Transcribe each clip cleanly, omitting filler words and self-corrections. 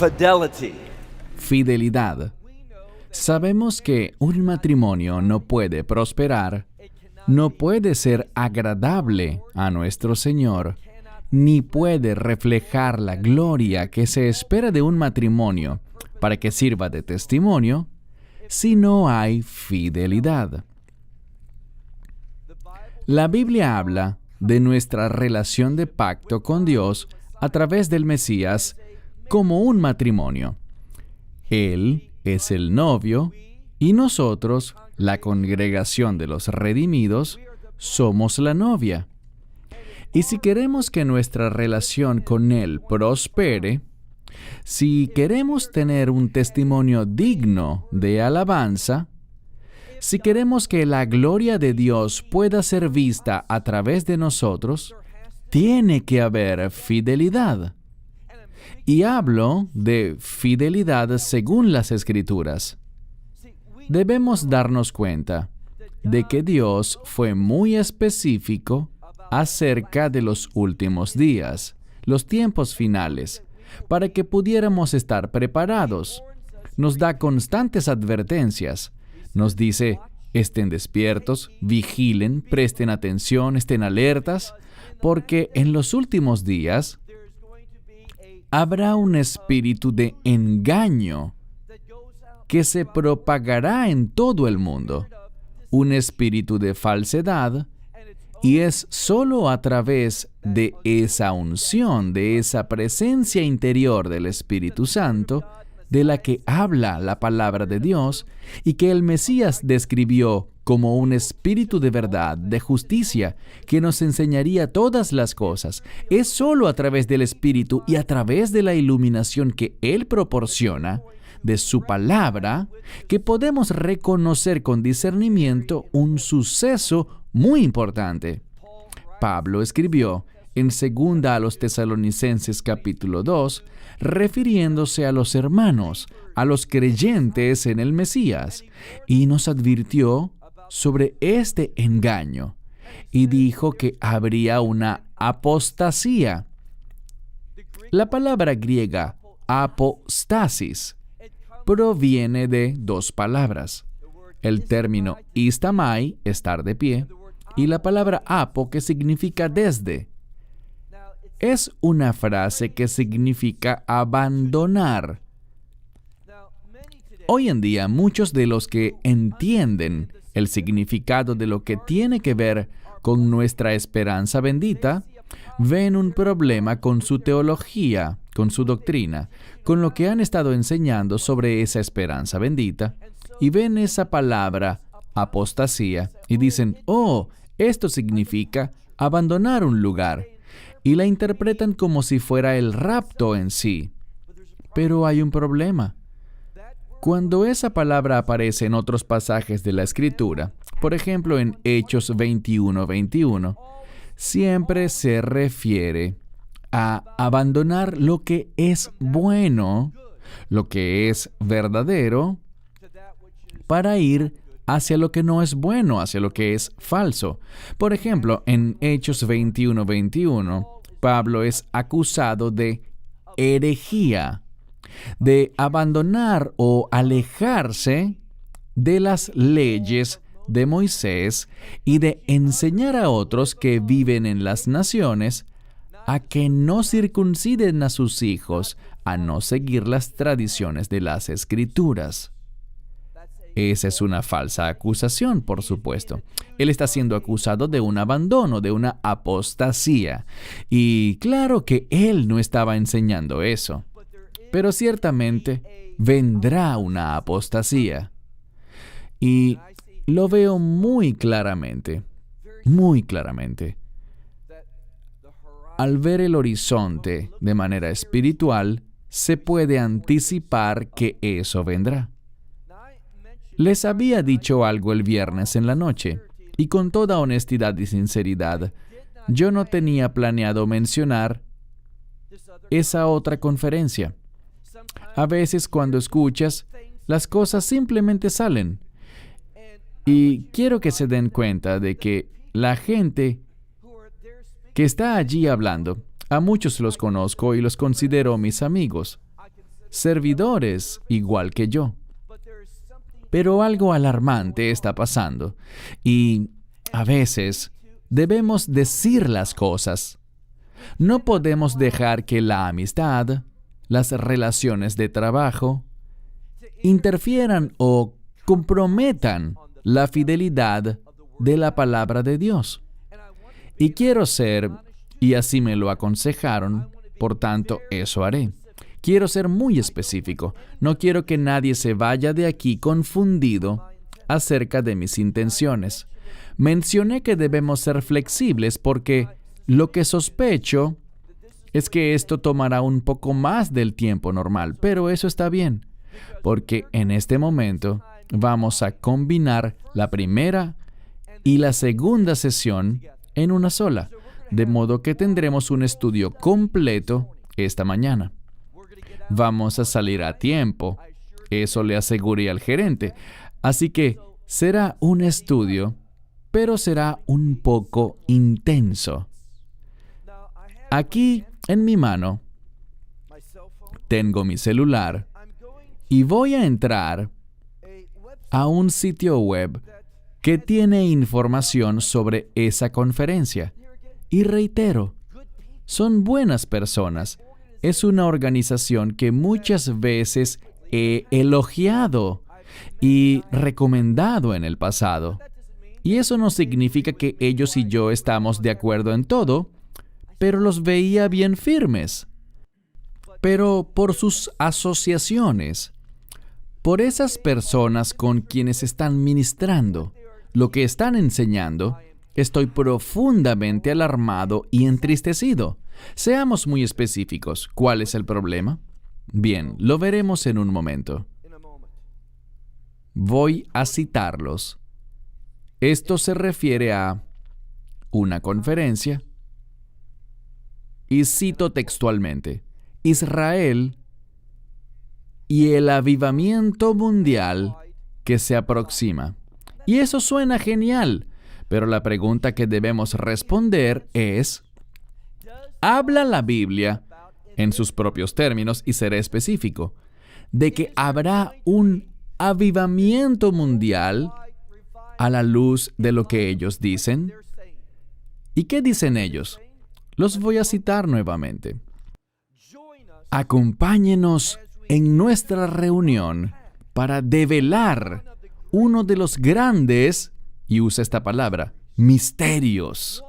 fidelity. Fidelidad. Sabemos que un matrimonio no puede prosperar, no puede ser agradable a nuestro Señor, ni puede reflejar la gloria que se espera de un matrimonio para que sirva de testimonio si no hay fidelidad. La Biblia habla de nuestra relación de pacto con Dios a través del Mesías como un matrimonio. Él es el novio y nosotros, la congregación de los redimidos, somos la novia. Y si queremos que nuestra relación con Él prospere, si queremos tener un testimonio digno de alabanza, si queremos que la gloria de Dios pueda ser vista a través de nosotros, tiene que haber fidelidad. Y hablo de fidelidad según las Escrituras. Debemos darnos cuenta de que Dios fue muy específico acerca de los últimos días, los tiempos finales, para que pudiéramos estar preparados. Nos da constantes advertencias. Nos dice, estén despiertos, vigilen, presten atención, estén alertas, porque en los últimos días habrá un espíritu de engaño que se propagará en todo el mundo, un espíritu de falsedad, y es solo a través de esa unción, de esa presencia interior del Espíritu Santo, de la que habla la palabra de Dios y que el Mesías describió como un espíritu de verdad, de justicia, que nos enseñaría todas las cosas. Es solo a través del Espíritu y a través de la iluminación que Él proporciona, de su palabra, que podemos reconocer con discernimiento un suceso muy importante. Pablo escribió en 2 a los Tesalonicenses capítulo 2, refiriéndose a los hermanos, a los creyentes en el Mesías, y nos advirtió sobre este engaño, y dijo que habría una apostasía. La palabra griega apostasis proviene de dos palabras. El término istamai, estar de pie, y la palabra apo, que significa desde. Es una frase que significa abandonar. Hoy en día, muchos de los que entienden el significado de lo que tiene que ver con nuestra esperanza bendita, ven un problema con su teología, con su doctrina, con lo que han estado enseñando sobre esa esperanza bendita, y ven esa palabra, apostasía, y dicen, oh, esto significa abandonar un lugar, y la interpretan como si fuera el rapto en sí. Pero hay un problema. Cuando esa palabra aparece en otros pasajes de la Escritura, por ejemplo en Hechos 21:21, siempre se refiere a abandonar lo que es bueno, lo que es verdadero, para ir hacia lo que no es bueno, hacia lo que es falso. Por ejemplo, en Hechos 21:21, Pablo es acusado de herejía, de abandonar o alejarse de las leyes de Moisés y de enseñar a otros que viven en las naciones a que no circunciden a sus hijos, a no seguir las tradiciones de las Escrituras. Esa es una falsa acusación, por supuesto. Él está siendo acusado de un abandono, de una apostasía. Y claro que él no estaba enseñando eso. Pero ciertamente vendrá una apostasía. Y lo veo muy claramente, muy claramente. Al ver el horizonte de manera espiritual, se puede anticipar que eso vendrá. Les había dicho algo el viernes en la noche, y con toda honestidad y sinceridad, yo no tenía planeado mencionar esa otra conferencia. A veces cuando escuchas, las cosas simplemente salen. Y quiero que se den cuenta de que la gente que está allí hablando, a muchos los conozco y los considero mis amigos. servidores igual que yo. Pero algo alarmante está pasando y a veces debemos decir las cosas. No podemos dejar que la amistad, las relaciones de trabajo, interfieran o comprometan la fidelidad de la palabra de Dios. Y quiero ser, y así me lo aconsejaron, por tanto, eso haré. Quiero ser muy específico. No quiero que nadie se vaya de aquí confundido acerca de mis intenciones. Mencioné que debemos ser flexibles porque lo que sospecho es que esto tomará un poco más del tiempo normal, pero eso está bien, porque en este momento vamos a combinar la primera y la segunda sesión en una sola, de modo que tendremos un estudio completo esta mañana. Vamos a salir a tiempo, eso le aseguré al gerente, así que será un estudio, pero será un poco intenso. Aquí en mi mano tengo mi celular y voy a entrar a un sitio web que tiene información sobre esa conferencia. Y reitero, son buenas personas. Es una organización que muchas veces he elogiado y recomendado en el pasado. Y eso no significa que ellos y yo estamos de acuerdo en todo, pero los veía bien firmes. Pero por sus asociaciones, por esas personas con quienes están ministrando, lo que están enseñando, estoy profundamente alarmado y entristecido. Seamos muy específicos. ¿Cuál es el problema? Bien, lo veremos en un momento. Voy a citarlos. Esto se refiere a una conferencia y cito textualmente: Israel y el avivamiento mundial que se aproxima. Y eso suena genial, pero la pregunta que debemos responder es: ¿habla la Biblia, en sus propios términos, y seré específico, de que habrá un avivamiento mundial a la luz de lo que ellos dicen? ¿Y qué dicen ellos? Los voy a citar nuevamente. Acompáñenos en nuestra reunión para develar uno de los grandes, y usa esta palabra, misterios.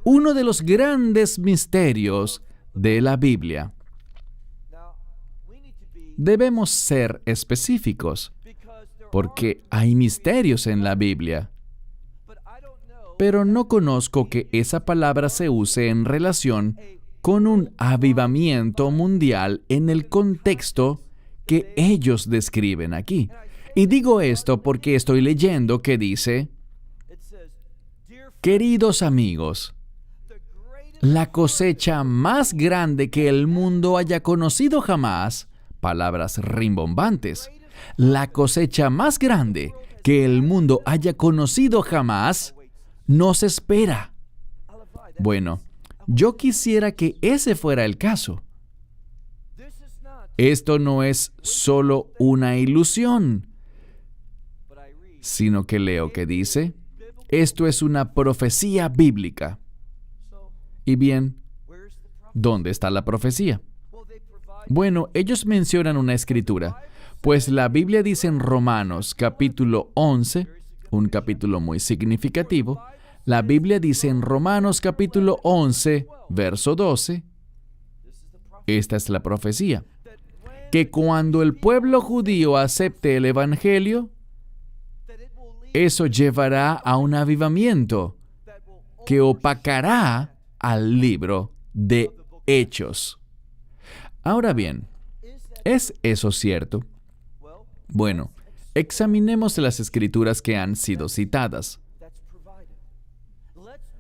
Uno de los grandes misterios de la Biblia. Debemos ser específicos, porque hay misterios en la Biblia. Pero no conozco que esa palabra se use en relación con un avivamiento mundial en el contexto que ellos describen aquí. Y digo esto porque estoy leyendo que dice: queridos amigos, la cosecha más grande que el mundo haya conocido jamás, palabras rimbombantes, la cosecha más grande que el mundo haya conocido jamás, nos espera. Bueno, yo quisiera que ese fuera el caso. Esto no es solo una ilusión, sino que leo que dice, esto es una profecía bíblica. Y bien, ¿dónde está la profecía? Bueno, ellos mencionan una escritura, pues la Biblia dice en Romanos capítulo 11, un capítulo muy significativo, la Biblia dice en Romanos capítulo 11, verso 12, esta es la profecía, que cuando el pueblo judío acepte el Evangelio, eso llevará a un avivamiento que opacará al libro de Hechos. Ahora bien, ¿es eso cierto? Bueno, examinemos las escrituras que han sido citadas.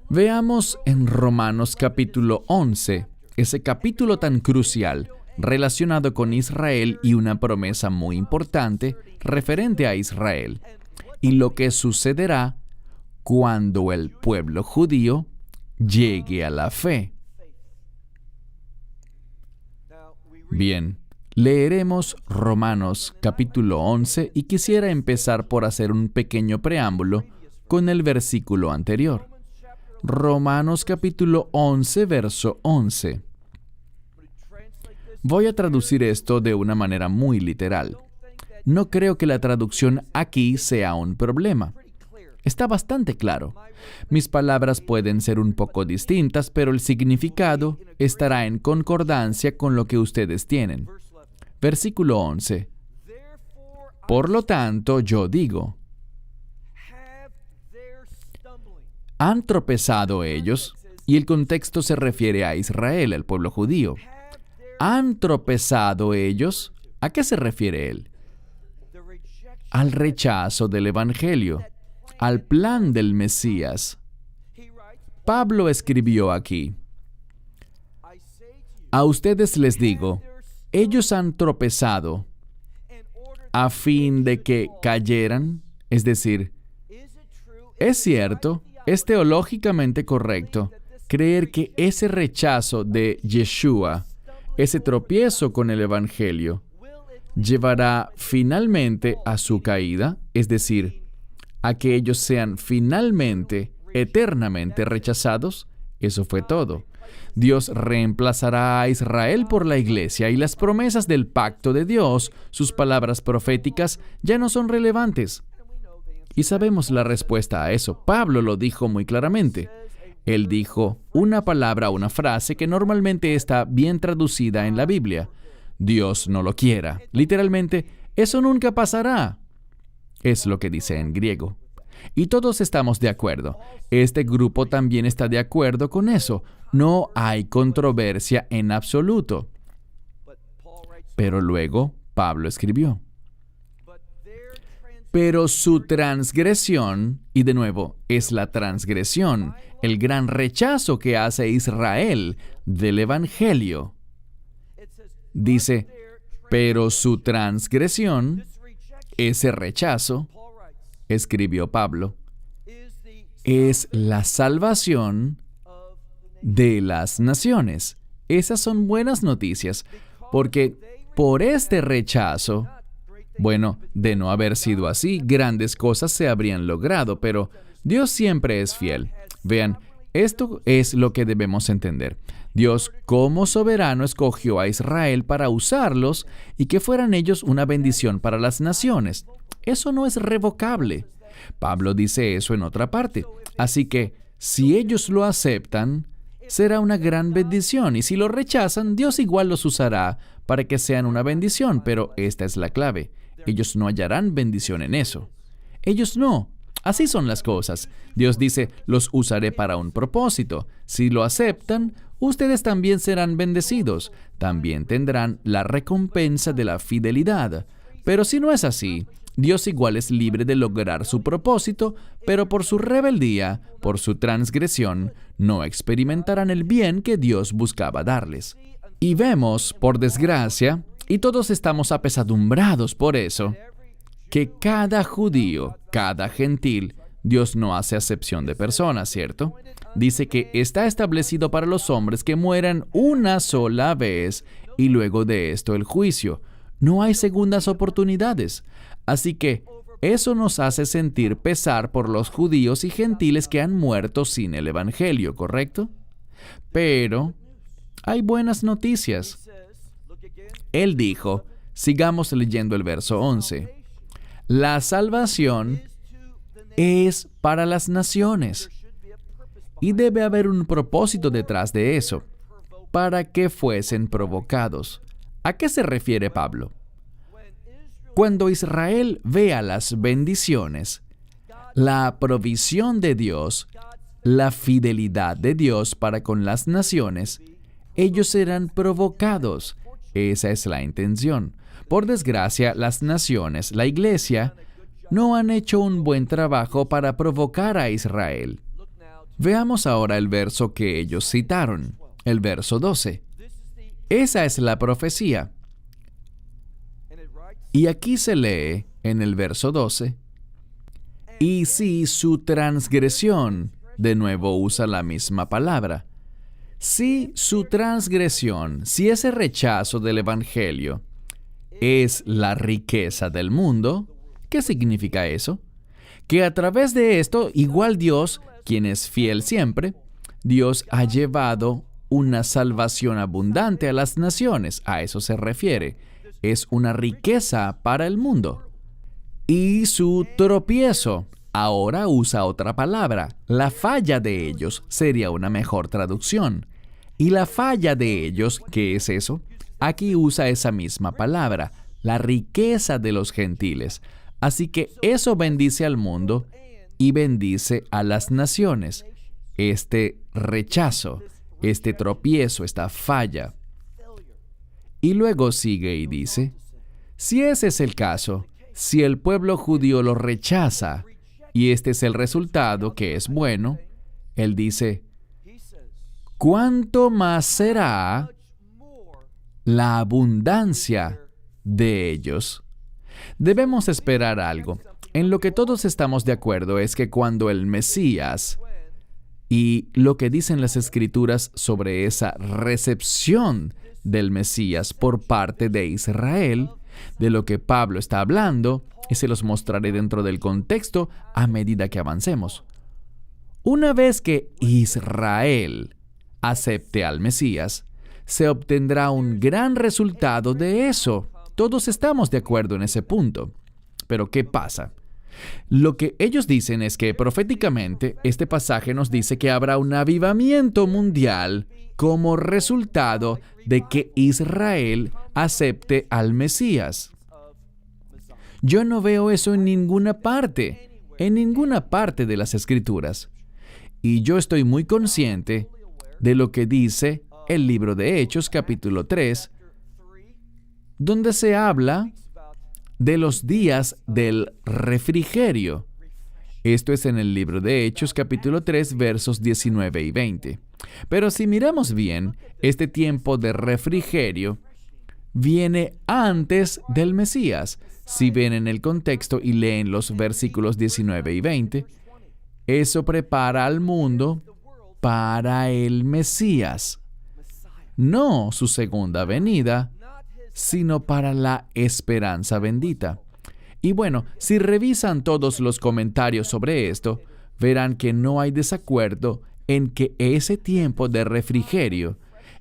Veamos en Romanos capítulo 11, ese capítulo tan crucial relacionado con Israel y una promesa muy importante referente a Israel y lo que sucederá cuando el pueblo judío llegue a la fe. Bien, Leeremos Romanos capítulo 11 y quisiera empezar por hacer un pequeño preámbulo con el versículo anterior. Romanos capítulo 11, verso 11. Voy a traducir esto de una manera muy literal. No creo que la traducción aquí sea un problema. Está bastante claro. Mis palabras pueden ser un poco distintas, pero el significado estará en concordancia con lo que ustedes tienen. Versículo 11. Por lo tanto, yo digo, ¿han tropezado ellos? Y el contexto se refiere a Israel, al pueblo judío. ¿Han tropezado ellos? ¿A qué se refiere él? Al rechazo del Evangelio, al plan del Mesías. Pablo escribió aquí, a ustedes les digo, ellos han tropezado a fin de que cayeran, es decir, es cierto, es teológicamente correcto creer que ese rechazo de Yeshua, ese tropiezo con el Evangelio, llevará finalmente a su caída, es decir, a que ellos sean finalmente, eternamente rechazados. Eso fue todo. Dios reemplazará a Israel por la iglesia y las promesas del pacto de Dios, sus palabras proféticas, ya no son relevantes. Y sabemos la respuesta a eso. Pablo lo dijo muy claramente. Él dijo una palabra, una frase que normalmente está bien traducida en la Biblia. Dios no lo quiera. Literalmente, eso nunca pasará. Es lo que dice en griego. Y todos estamos de acuerdo. Este grupo también está de acuerdo con eso. No hay controversia en absoluto. Pero luego Pablo escribió, pero su transgresión, y de nuevo, es la transgresión, el gran rechazo que hace Israel del Evangelio. Dice, pero su transgresión, ese rechazo, escribió Pablo, es la salvación de las naciones. Esas son buenas noticias, porque por este rechazo, bueno, de no haber sido así, grandes cosas se habrían logrado, pero Dios siempre es fiel. Vean, esto es lo que debemos entender. Dios, como soberano, escogió a Israel para usarlos y que fueran ellos una bendición para las naciones. Eso no es revocable. Pablo dice eso en otra parte. Así que, si ellos lo aceptan, será una gran bendición. Y si lo rechazan, Dios igual los usará para que sean una bendición. Pero esta es la clave. Ellos no hallarán bendición en eso. Ellos no. Así son las cosas. Dios dice, los usaré para un propósito. Si lo aceptan, ustedes también serán bendecidos. También tendrán la recompensa de la fidelidad. Pero si no es así, Dios igual es libre de lograr su propósito, pero por su rebeldía, por su transgresión, no experimentarán el bien que Dios buscaba darles. Y vemos, por desgracia, y todos estamos apesadumbrados por eso, que cada judío, cada gentil, Dios no hace acepción de personas, ¿cierto? Dice que está establecido para los hombres que mueran una sola vez y luego de esto el juicio. No hay segundas oportunidades. Así que eso nos hace sentir pesar por los judíos y gentiles que han muerto sin el Evangelio, ¿correcto? Pero hay buenas noticias. Él dijo, sigamos leyendo el verso 11. La salvación es para las naciones. Y debe haber un propósito detrás de eso, para que fuesen provocados. ¿A qué se refiere Pablo? Cuando Israel vea las bendiciones, la provisión de Dios, la fidelidad de Dios para con las naciones, ellos serán provocados. Esa es la intención. Por desgracia, las naciones, la iglesia, no han hecho un buen trabajo para provocar a Israel. Veamos ahora el verso que ellos citaron, el verso 12. Esa es la profecía. Y aquí se lee, en el verso 12, y si su transgresión, de nuevo usa la misma palabra, si su transgresión, si ese rechazo del Evangelio, es la riqueza del mundo. ¿Qué significa eso? Que a través de esto, igual Dios, quien es fiel siempre, Dios ha llevado una salvación abundante a las naciones. A eso se refiere. Es una riqueza para el mundo. Y su tropiezo, ahora usa otra palabra. La falla de ellos sería una mejor traducción. Y la falla de ellos, ¿qué es eso? Aquí usa esa misma palabra, la riqueza de los gentiles. Así que eso bendice al mundo y bendice a las naciones. Este rechazo, este tropiezo, esta falla. Y luego sigue y dice, si ese es el caso, si el pueblo judío lo rechaza, y este es el resultado que es bueno, él dice, ¿cuánto más será la abundancia de ellos? Debemos esperar algo. En lo que todos estamos de acuerdo es que cuando el Mesías, y lo que dicen las Escrituras sobre esa recepción del Mesías por parte de Israel, de lo que Pablo está hablando, y se los mostraré dentro del contexto a medida que avancemos. Una vez que Israel acepte al Mesías, se obtendrá un gran resultado de eso. Todos estamos de acuerdo en ese punto. Pero ¿qué pasa? Lo que ellos dicen es que proféticamente este pasaje nos dice que habrá un avivamiento mundial como resultado de que Israel acepte al Mesías. Yo no veo eso en ninguna parte de las Escrituras. Y yo estoy muy consciente de lo que dice el libro de Hechos, capítulo 3, donde se habla de los días del refrigerio. Esto es en el libro de Hechos, capítulo 3, versos 19 y 20. Pero si miramos bien, este tiempo de refrigerio viene antes del Mesías. Si ven en el contexto y leen los versículos 19 y 20, eso prepara al mundo para el Mesías. No su segunda venida, sino para la esperanza bendita. Y bueno, si revisan todos los comentarios sobre esto, verán que no hay desacuerdo en que ese tiempo de refrigerio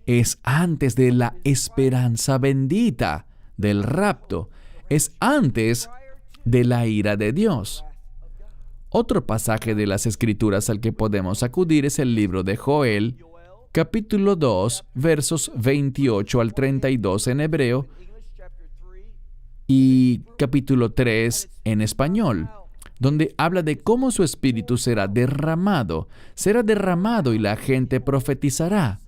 es antes de la esperanza bendita, del rapto, es antes de la ira de Dios. Otro pasaje de las Escrituras al que podemos acudir es el libro de Joel, capítulo 2, versos 28 al 32 en hebreo y capítulo 3 en español, donde habla de cómo su espíritu será derramado y la gente profetizará.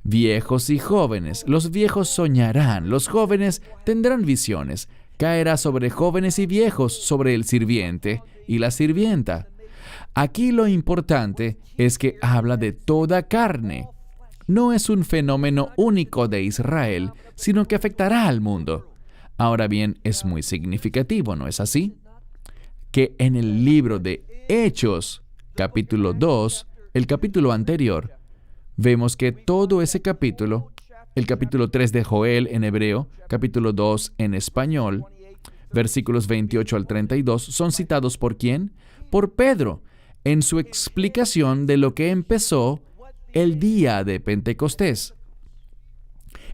Viejos y jóvenes, los viejos soñarán, los jóvenes tendrán visiones, caerá sobre jóvenes y viejos, sobre el sirviente y la sirvienta. Aquí lo importante es que habla de toda carne. No es un fenómeno único de Israel, sino que afectará al mundo. Ahora bien, es muy significativo, ¿no es así? Que en el libro de Hechos, capítulo 2, el capítulo anterior, vemos que todo ese capítulo, el capítulo 3 de Joel en hebreo, capítulo 2 en español, versículos 28 al 32, son citados ¿por quién? Por Pedro, en su explicación de lo que empezó el día de Pentecostés.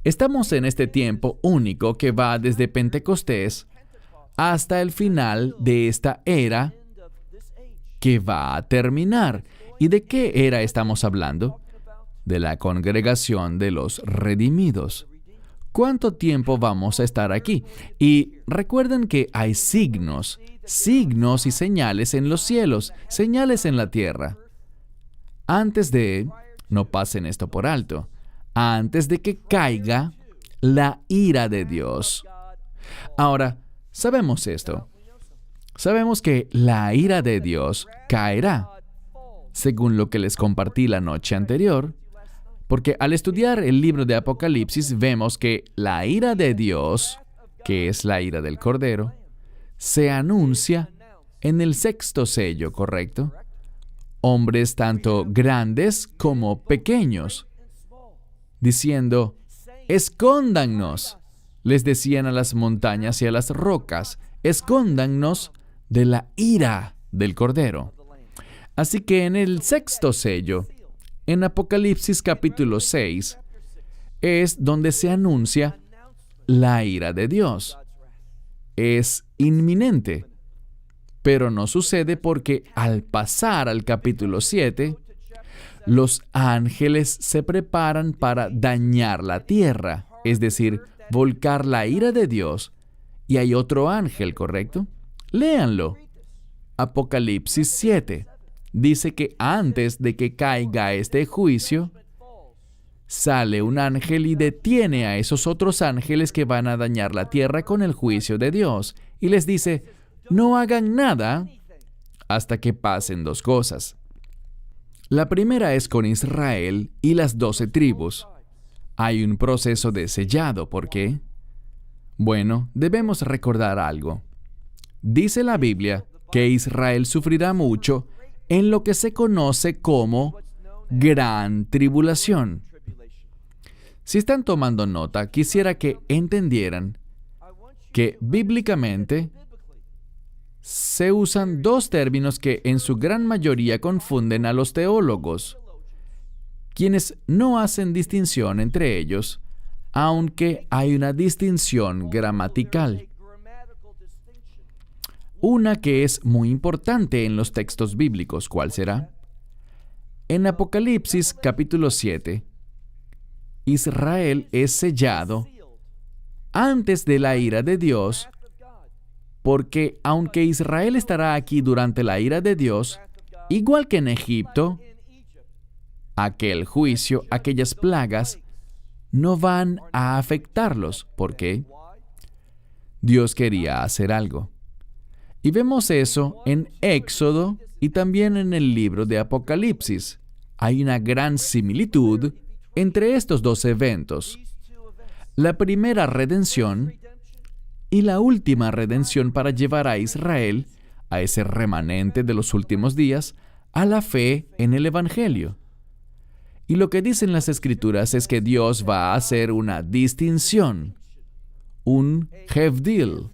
Estamos en este tiempo único que va desde Pentecostés hasta el final de esta era que va a terminar. ¿Y de qué era estamos hablando? De la congregación de los redimidos. ¿Cuánto tiempo vamos a estar aquí? Y recuerden que hay signos y señales en los cielos, señales en la tierra. No pasen esto por alto, antes de que caiga la ira de Dios. Ahora, sabemos esto. Sabemos que la ira de Dios caerá, según lo que les compartí la noche anterior, porque al estudiar el libro de Apocalipsis vemos que la ira de Dios, que es la ira del Cordero, se anuncia en el sexto sello, ¿correcto? Hombres tanto grandes como pequeños, diciendo, escóndannos, les decían a las montañas y a las rocas, escóndannos de la ira del Cordero. Así que en el sexto sello, en Apocalipsis capítulo 6, es donde se anuncia la ira de Dios. Es inminente, pero no sucede porque al pasar al capítulo 7, los ángeles se preparan para dañar la tierra, es decir, volcar la ira de Dios, y hay otro ángel, ¿correcto? Léanlo. Apocalipsis 7 dice que antes de que caiga este juicio, sale un ángel y detiene a esos otros ángeles que van a dañar la tierra con el juicio de Dios, y les dice, no hagan nada hasta que pasen dos cosas. La primera es con Israel y las 12 tribus. Hay un proceso de sellado. ¿Por qué? Bueno, debemos recordar algo. Dice la Biblia que Israel sufrirá mucho en lo que se conoce como gran tribulación. Si están tomando nota, quisiera que entendieran que bíblicamente se usan dos términos que en su gran mayoría confunden a los teólogos, quienes no hacen distinción entre ellos, aunque hay una distinción gramatical. Una que es muy importante en los textos bíblicos, ¿cuál será? En Apocalipsis capítulo 7, Israel es sellado antes de la ira de Dios, porque aunque Israel estará aquí durante la ira de Dios, igual que en Egipto, aquel juicio, aquellas plagas, no van a afectarlos. ¿Por qué? Dios quería hacer algo. Y vemos eso en Éxodo y también en el libro de Apocalipsis. Hay una gran similitud entre estos dos eventos. La primera redención y la última redención para llevar a Israel, a ese remanente de los últimos días, a la fe en el Evangelio. Y lo que dicen las Escrituras es que Dios va a hacer una distinción, un hevdil,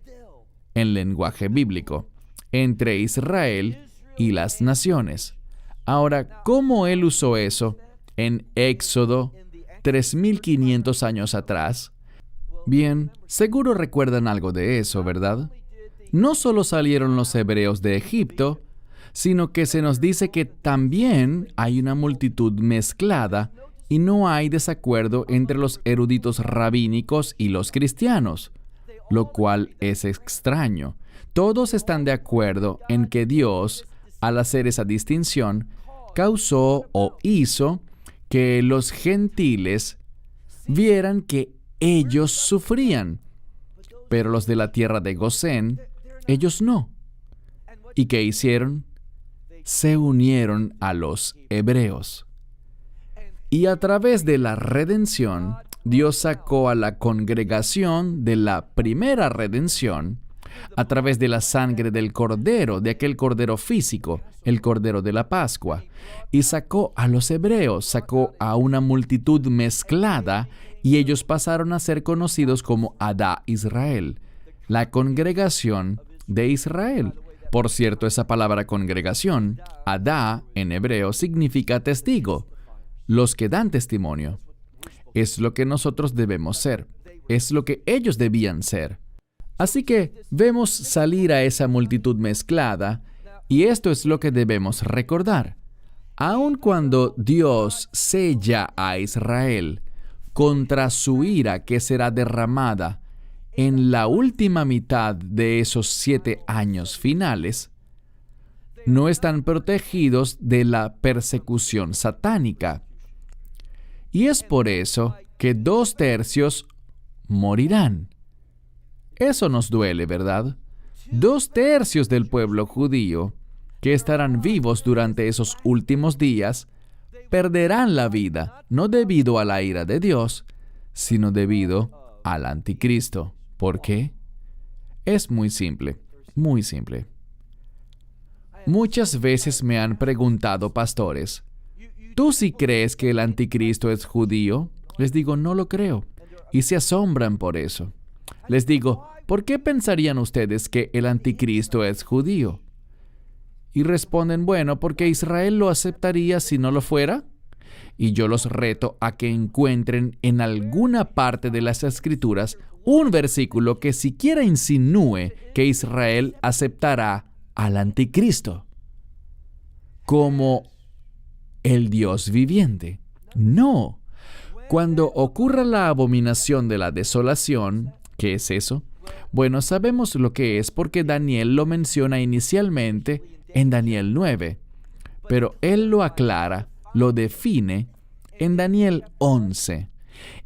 en lenguaje bíblico, entre Israel y las naciones. Ahora, ¿cómo Él usó eso en Éxodo 3.500 años atrás? Bien, seguro recuerdan algo de eso, ¿verdad? No solo salieron los hebreos de Egipto, sino que se nos dice que también hay una multitud mezclada y no hay desacuerdo entre los eruditos rabínicos y los cristianos, lo cual es extraño. Todos están de acuerdo en que Dios, al hacer esa distinción, causó o hizo que los gentiles vieran que ellos sufrían, pero los de la tierra de Gosén, ellos no. ¿Y qué hicieron? Se unieron a los hebreos. Y a través de la redención, Dios sacó a la congregación de la primera redención a través de la sangre del cordero, de aquel cordero físico, el cordero de la Pascua, y sacó a los hebreos, sacó a una multitud mezclada, y ellos pasaron a ser conocidos como Adá Israel, la congregación de Israel. Por cierto, esa palabra congregación, Adá en hebreo, significa testigo, los que dan testimonio. Es lo que nosotros debemos ser, es lo que ellos debían ser. Así que vemos salir a esa multitud mezclada, y esto es lo que debemos recordar. Aun cuando Dios sella a Israel contra su ira que será derramada en la última mitad de esos 7 años finales, no están protegidos de la persecución satánica. Y es por eso que 2/3 morirán. Eso nos duele, ¿verdad? 2/3 del pueblo judío, que estarán vivos durante esos últimos días, perderán la vida, no debido a la ira de Dios, sino debido al anticristo. ¿Por qué? Es muy simple, muy simple. Muchas veces me han preguntado pastores, ¿tú sí crees que el anticristo es judío? Les digo, no lo creo, y se asombran por eso. Les digo, ¿por qué pensarían ustedes que el anticristo es judío? Y responden, bueno, porque Israel lo aceptaría si no lo fuera. Y yo los reto a que encuentren en alguna parte de las Escrituras un versículo que siquiera insinúe que Israel aceptará al anticristo como el Dios viviente. No. Cuando ocurra la abominación de la desolación, ¿qué es eso? Bueno, sabemos lo que es porque Daniel lo menciona inicialmente en Daniel 9, pero él lo aclara, lo define en Daniel 11,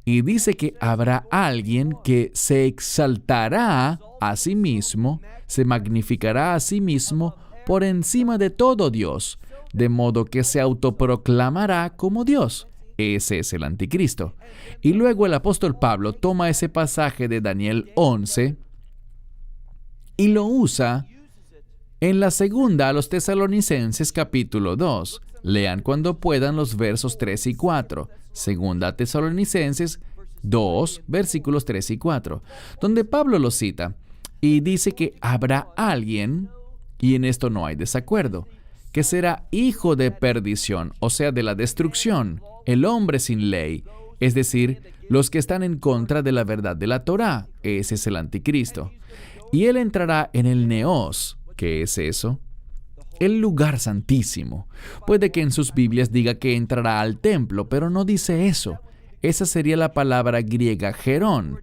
y dice que habrá alguien que se exaltará a sí mismo, se magnificará a sí mismo por encima de todo Dios, de modo que se autoproclamará como Dios. Ese es el anticristo. Y luego el apóstol Pablo toma ese pasaje de Daniel 11 y lo usa en la segunda a los Tesalonicenses capítulo 2. Lean cuando puedan los versos 3 y 4. Segunda a Tesalonicenses 2, versículos 3 y 4, donde Pablo lo cita y dice que habrá alguien, y en esto no hay desacuerdo, que será hijo de perdición, o sea, de la destrucción, el hombre sin ley, es decir, los que están en contra de la verdad de la Torá. Ese es el anticristo. Y él entrará en el Neos. ¿Qué es eso? El lugar santísimo. Puede que en sus Biblias diga que entrará al templo, pero no dice eso. Esa sería la palabra griega gerón,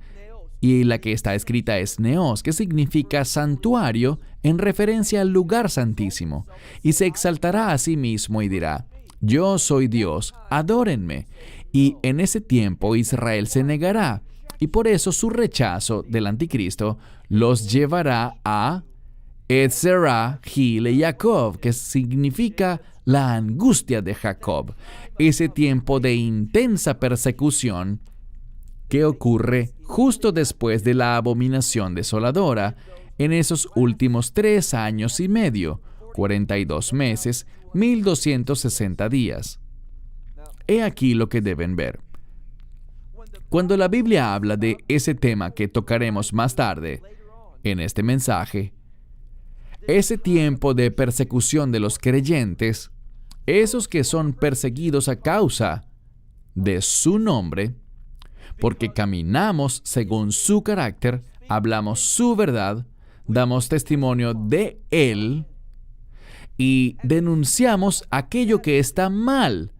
y la que está escrita es neos, que significa santuario en referencia al lugar santísimo. Y se exaltará a sí mismo y dirá, yo soy Dios, adórenme. Y en ese tiempo Israel se negará, y por eso su rechazo del anticristo los llevará a Etzerá Gile Jacob, que significa la angustia de Jacob, ese tiempo de intensa persecución que ocurre justo después de la abominación desoladora, en esos últimos 3 años y medio, 42 meses, 1260 días. He aquí lo que deben ver. Cuando la Biblia habla de ese tema que tocaremos más tarde en este mensaje, ese tiempo de persecución de los creyentes, esos que son perseguidos a causa de su nombre, porque caminamos según su carácter, hablamos su verdad, damos testimonio de Él y denunciamos aquello que está mal.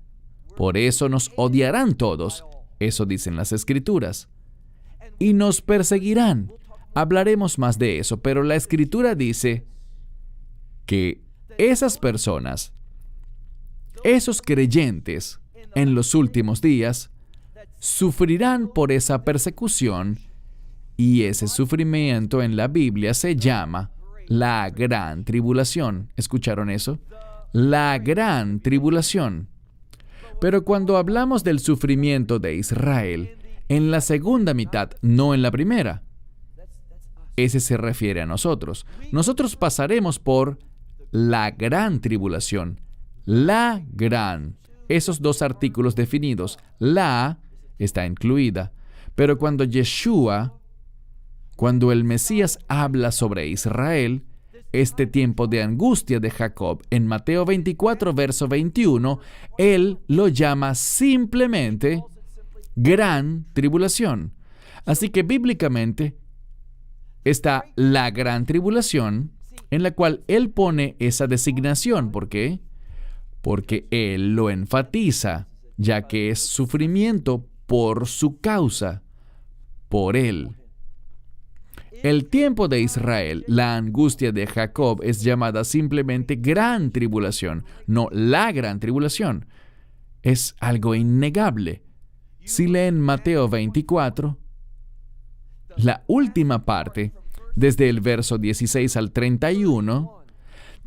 Por eso nos odiarán todos, eso dicen las Escrituras, y nos perseguirán. Hablaremos más de eso, pero la Escritura dice que esas personas, esos creyentes, en los últimos días, sufrirán por esa persecución, y ese sufrimiento en la Biblia se llama la gran tribulación. ¿Escucharon eso? La gran tribulación. Pero cuando hablamos del sufrimiento de Israel, en la segunda mitad, no en la primera, ese se refiere a nosotros. Nosotros pasaremos por la gran tribulación. La gran. Esos dos artículos definidos. La está incluida. Pero cuando Yeshua, cuando el Mesías habla sobre Israel, este tiempo de angustia de Jacob, en Mateo 24, verso 21, él lo llama simplemente gran tribulación. Así que bíblicamente está la gran tribulación, en la cual él pone esa designación. ¿Por qué? Porque él lo enfatiza, ya que es sufrimiento por su causa, por él. El tiempo de Israel, la angustia de Jacob, es llamada simplemente gran tribulación, no la gran tribulación. Es algo innegable. Si leen Mateo 24, la última parte, desde el verso 16 al 31,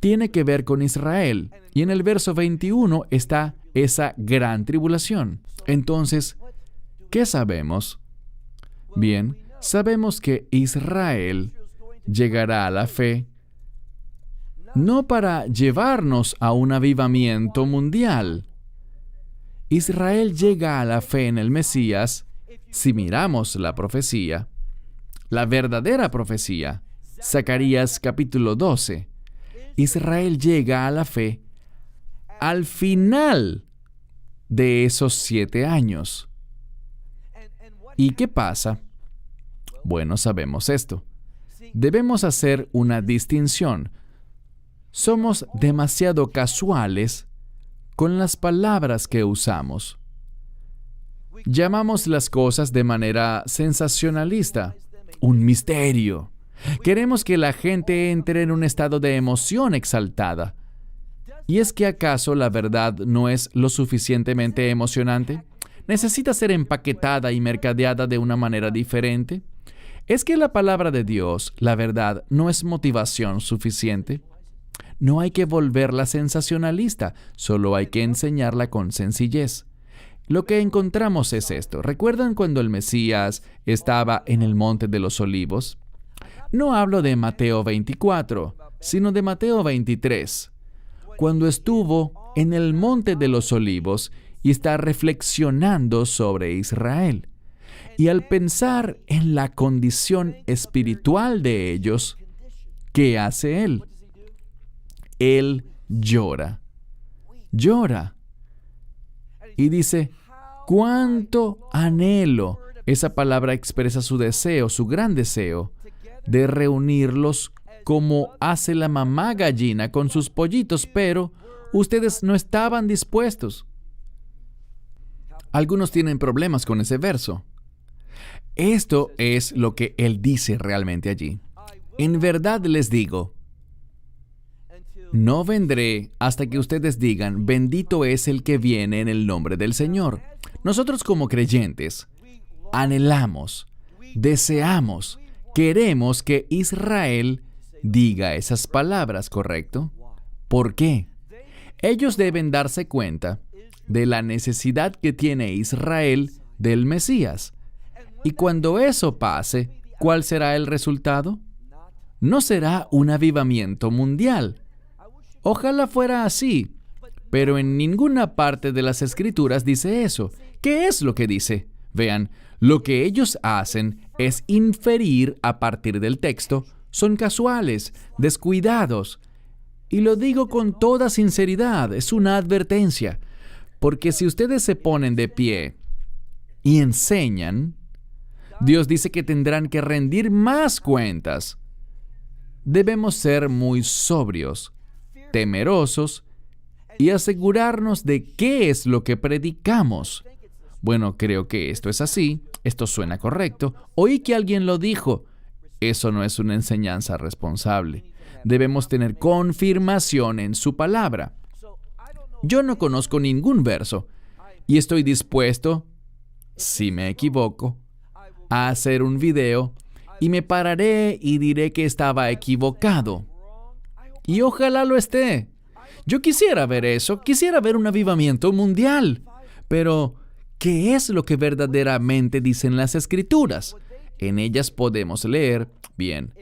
tiene que ver con Israel. Y en el verso 21 está esa gran tribulación. Entonces, ¿qué sabemos? Bien, sabemos que Israel llegará a la fe no para llevarnos a un avivamiento mundial. Israel llega a la fe en el Mesías, si miramos la profecía, la verdadera profecía. Zacarías capítulo 12. Israel llega a la fe al final de esos 7 años. ¿Y qué pasa? Bueno, sabemos esto. Debemos hacer una distinción. Somos demasiado casuales con las palabras que usamos. Llamamos las cosas de manera sensacionalista, un misterio. Queremos que la gente entre en un estado de emoción exaltada. ¿Y es que acaso la verdad no es lo suficientemente emocionante? ¿Necesita ser empaquetada y mercadeada de una manera diferente? ¿Es que la palabra de Dios, la verdad, no es motivación suficiente? No hay que volverla sensacionalista, solo hay que enseñarla con sencillez. Lo que encontramos es esto. ¿Recuerdan cuando el Mesías estaba en el Monte de los Olivos? No hablo de Mateo 24, sino de Mateo 23. Cuando estuvo en el Monte de los Olivos y está reflexionando sobre Israel. Y al pensar en la condición espiritual de ellos, ¿qué hace él? Él llora. Llora. Y dice, ¿cuánto anhelo? Esa palabra expresa su deseo, su gran deseo, de reunirlos como hace la mamá gallina con sus pollitos, pero ustedes no estaban dispuestos. Algunos tienen problemas con ese verso. Esto es lo que él dice realmente allí. En verdad les digo, no vendré hasta que ustedes digan, bendito es el que viene en el nombre del Señor. Nosotros como creyentes anhelamos, deseamos, queremos que Israel diga esas palabras, ¿correcto? ¿Por qué? Ellos deben darse cuenta de la necesidad que tiene Israel del Mesías. Y cuando eso pase, ¿cuál será el resultado? No será un avivamiento mundial. Ojalá fuera así, pero en ninguna parte de las Escrituras dice eso. ¿Qué es lo que dice? Vean, lo que ellos hacen es inferir a partir del texto. Son casuales, descuidados. Y lo digo con toda sinceridad, es una advertencia. Porque si ustedes se ponen de pie y enseñan, Dios dice que tendrán que rendir más cuentas. Debemos ser muy sobrios, temerosos y asegurarnos de qué es lo que predicamos. Bueno, creo que esto es así, esto suena correcto. Oí que alguien lo dijo. Eso no es una enseñanza responsable. Debemos tener confirmación en su palabra. Yo no conozco ningún verso y estoy dispuesto, si me equivoco, a hacer un video y me pararé y diré que estaba equivocado. Y ojalá lo esté. Yo quisiera ver eso, quisiera ver un avivamiento mundial. Pero, ¿qué es lo que verdaderamente dicen las Escrituras? En ellas podemos leer, bien,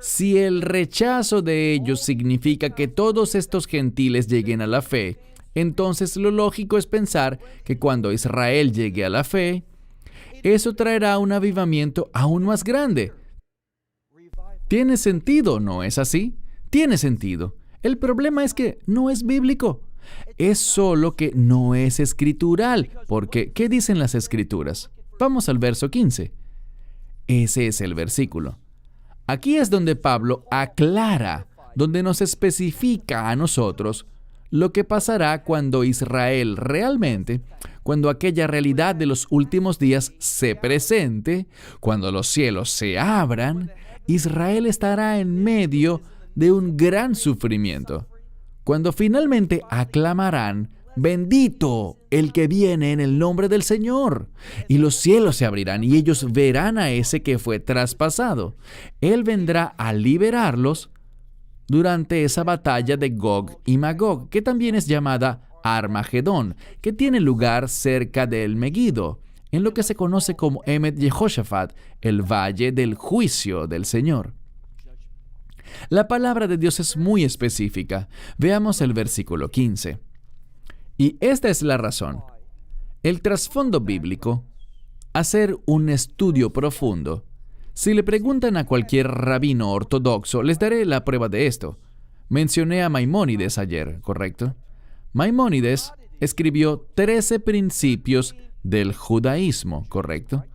si el rechazo de ellos significa que todos estos gentiles lleguen a la fe, entonces lo lógico es pensar que cuando Israel llegue a la fe, eso traerá un avivamiento aún más grande. ¿Tiene sentido, no es así? Tiene sentido. El problema es que no es bíblico. Es solo que no es escritural, porque ¿qué dicen las Escrituras? Vamos al verso 15. Ese es el versículo. Aquí es donde Pablo aclara, donde nos especifica a nosotros lo que pasará cuando Israel realmente, cuando aquella realidad de los últimos días se presente, cuando los cielos se abran, Israel estará en medio de un gran sufrimiento. Cuando finalmente aclamarán, bendito el que viene en el nombre del Señor. Y los cielos se abrirán y ellos verán a ese que fue traspasado. Él vendrá a liberarlos durante esa batalla de Gog y Magog, que también es llamada Armagedón, que tiene lugar cerca del Megido, en lo que se conoce como Emet Yehoshafat, el valle del juicio del Señor. La palabra de Dios es muy específica. Veamos el versículo 15. Y esta es la razón. El trasfondo bíblico, hacer un estudio profundo, Si le preguntan a cualquier rabino ortodoxo, les daré la prueba de esto. Mencioné a Maimónides ayer, ¿correcto? Maimónides escribió 13 principios del judaísmo, ¿correcto?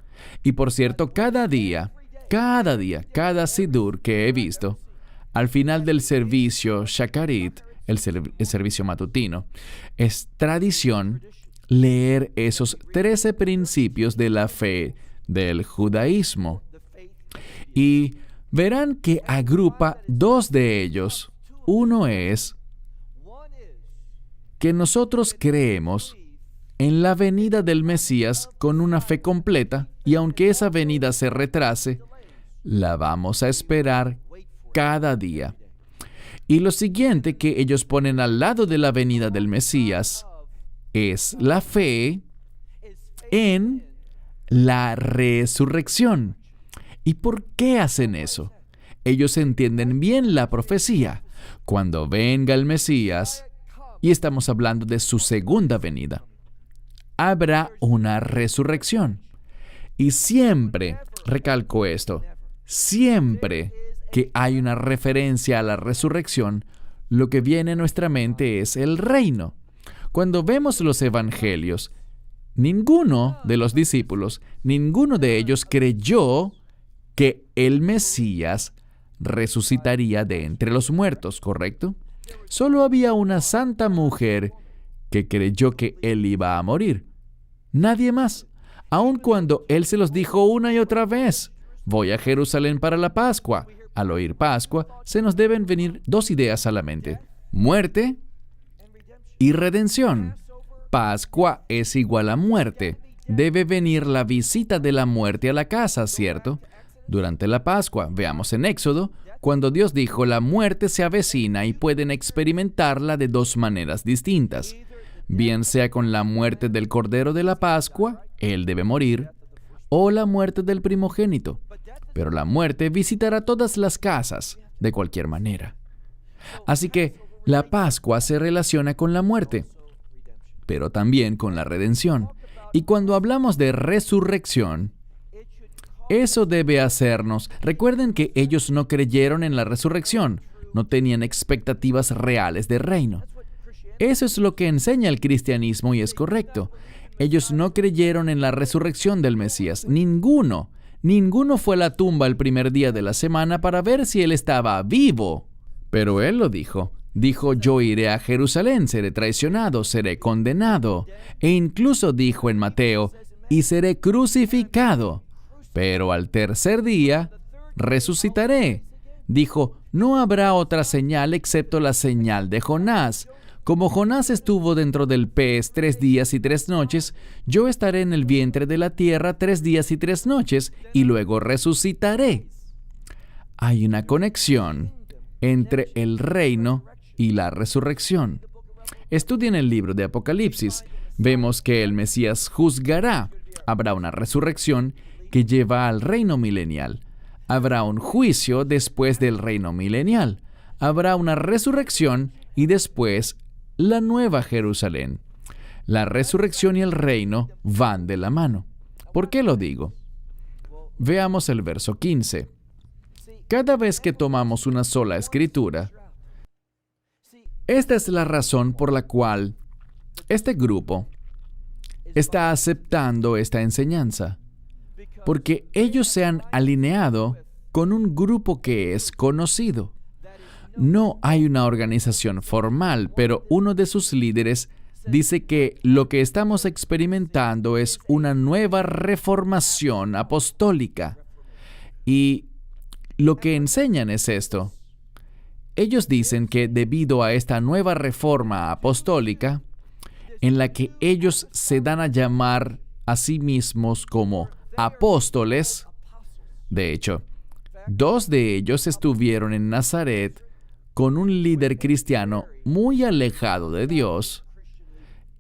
Y por cierto, cada sidur que he visto, al final del servicio Shakarit, el servicio matutino, es tradición leer esos 13 principios de la fe del judaísmo. Y verán que agrupa 2 de ellos. Uno es que nosotros creemos en la venida del Mesías con una fe completa, y aunque esa venida se retrase, la vamos a esperar cada día. Y lo siguiente que ellos ponen al lado de la venida del Mesías es la fe en la resurrección. ¿Y por qué hacen eso? Ellos entienden bien la profecía. Cuando venga el Mesías, y estamos hablando de su segunda venida, habrá una resurrección. Y siempre, recalco esto, siempre que hay una referencia a la resurrección, lo que viene a nuestra mente es el reino. Cuando vemos los evangelios, ninguno de los discípulos, ninguno de ellos creyó que el Mesías resucitaría de entre los muertos, ¿correcto? Solo había una santa mujer que creyó que él iba a morir. Nadie más, aun cuando él se los dijo una y otra vez. Voy a Jerusalén para la Pascua. Al oír Pascua, se nos deben venir 2 ideas a la mente: muerte y redención. Pascua es igual a muerte. Debe venir la visita de la muerte a la casa, ¿cierto? Durante la Pascua, veamos en Éxodo, cuando Dios dijo, la muerte se avecina y pueden experimentarla de 2 maneras distintas. Bien sea con la muerte del Cordero de la Pascua, él debe morir, o la muerte del primogénito. Pero la muerte visitará todas las casas, de cualquier manera. Así que la Pascua se relaciona con la muerte, pero también con la redención. Y cuando hablamos de resurrección, eso debe hacernos. Recuerden que ellos no creyeron en la resurrección, no tenían expectativas reales de reino. Eso es lo que enseña el cristianismo y es correcto. Ellos no creyeron en la resurrección del Mesías. Ninguno fue a la tumba el primer día de la semana para ver si él estaba vivo. Pero él lo dijo. Dijo, yo iré a Jerusalén, seré traicionado, seré condenado. E incluso dijo en Mateo, y seré crucificado. Pero al tercer día resucitaré. Dijo, no habrá otra señal excepto la señal de Jonás. Como Jonás estuvo dentro del pez 3 días y 3 noches, yo estaré en el vientre de la tierra 3 días y 3 noches, y luego resucitaré. Hay una conexión entre el reino y la resurrección. Estudien el libro de Apocalipsis. Vemos que el Mesías juzgará. Habrá una resurrección que lleva al reino milenial. Habrá un juicio después del reino milenial. Habrá una resurrección y después la nueva Jerusalén. La resurrección y el reino van de la mano. ¿Por qué lo digo? Veamos el verso 15. Cada vez que tomamos una sola escritura, esta es la razón por la cual este grupo está aceptando esta enseñanza. Porque ellos se han alineado con un grupo que es conocido. No hay una organización formal, pero uno de sus líderes dice que lo que estamos experimentando es una nueva reformación apostólica. Y lo que enseñan es esto. Ellos dicen que debido a esta nueva reforma apostólica, en la que ellos se dan a llamar a sí mismos como apóstoles, de hecho, 2 de ellos estuvieron en Nazaret con un líder cristiano muy alejado de Dios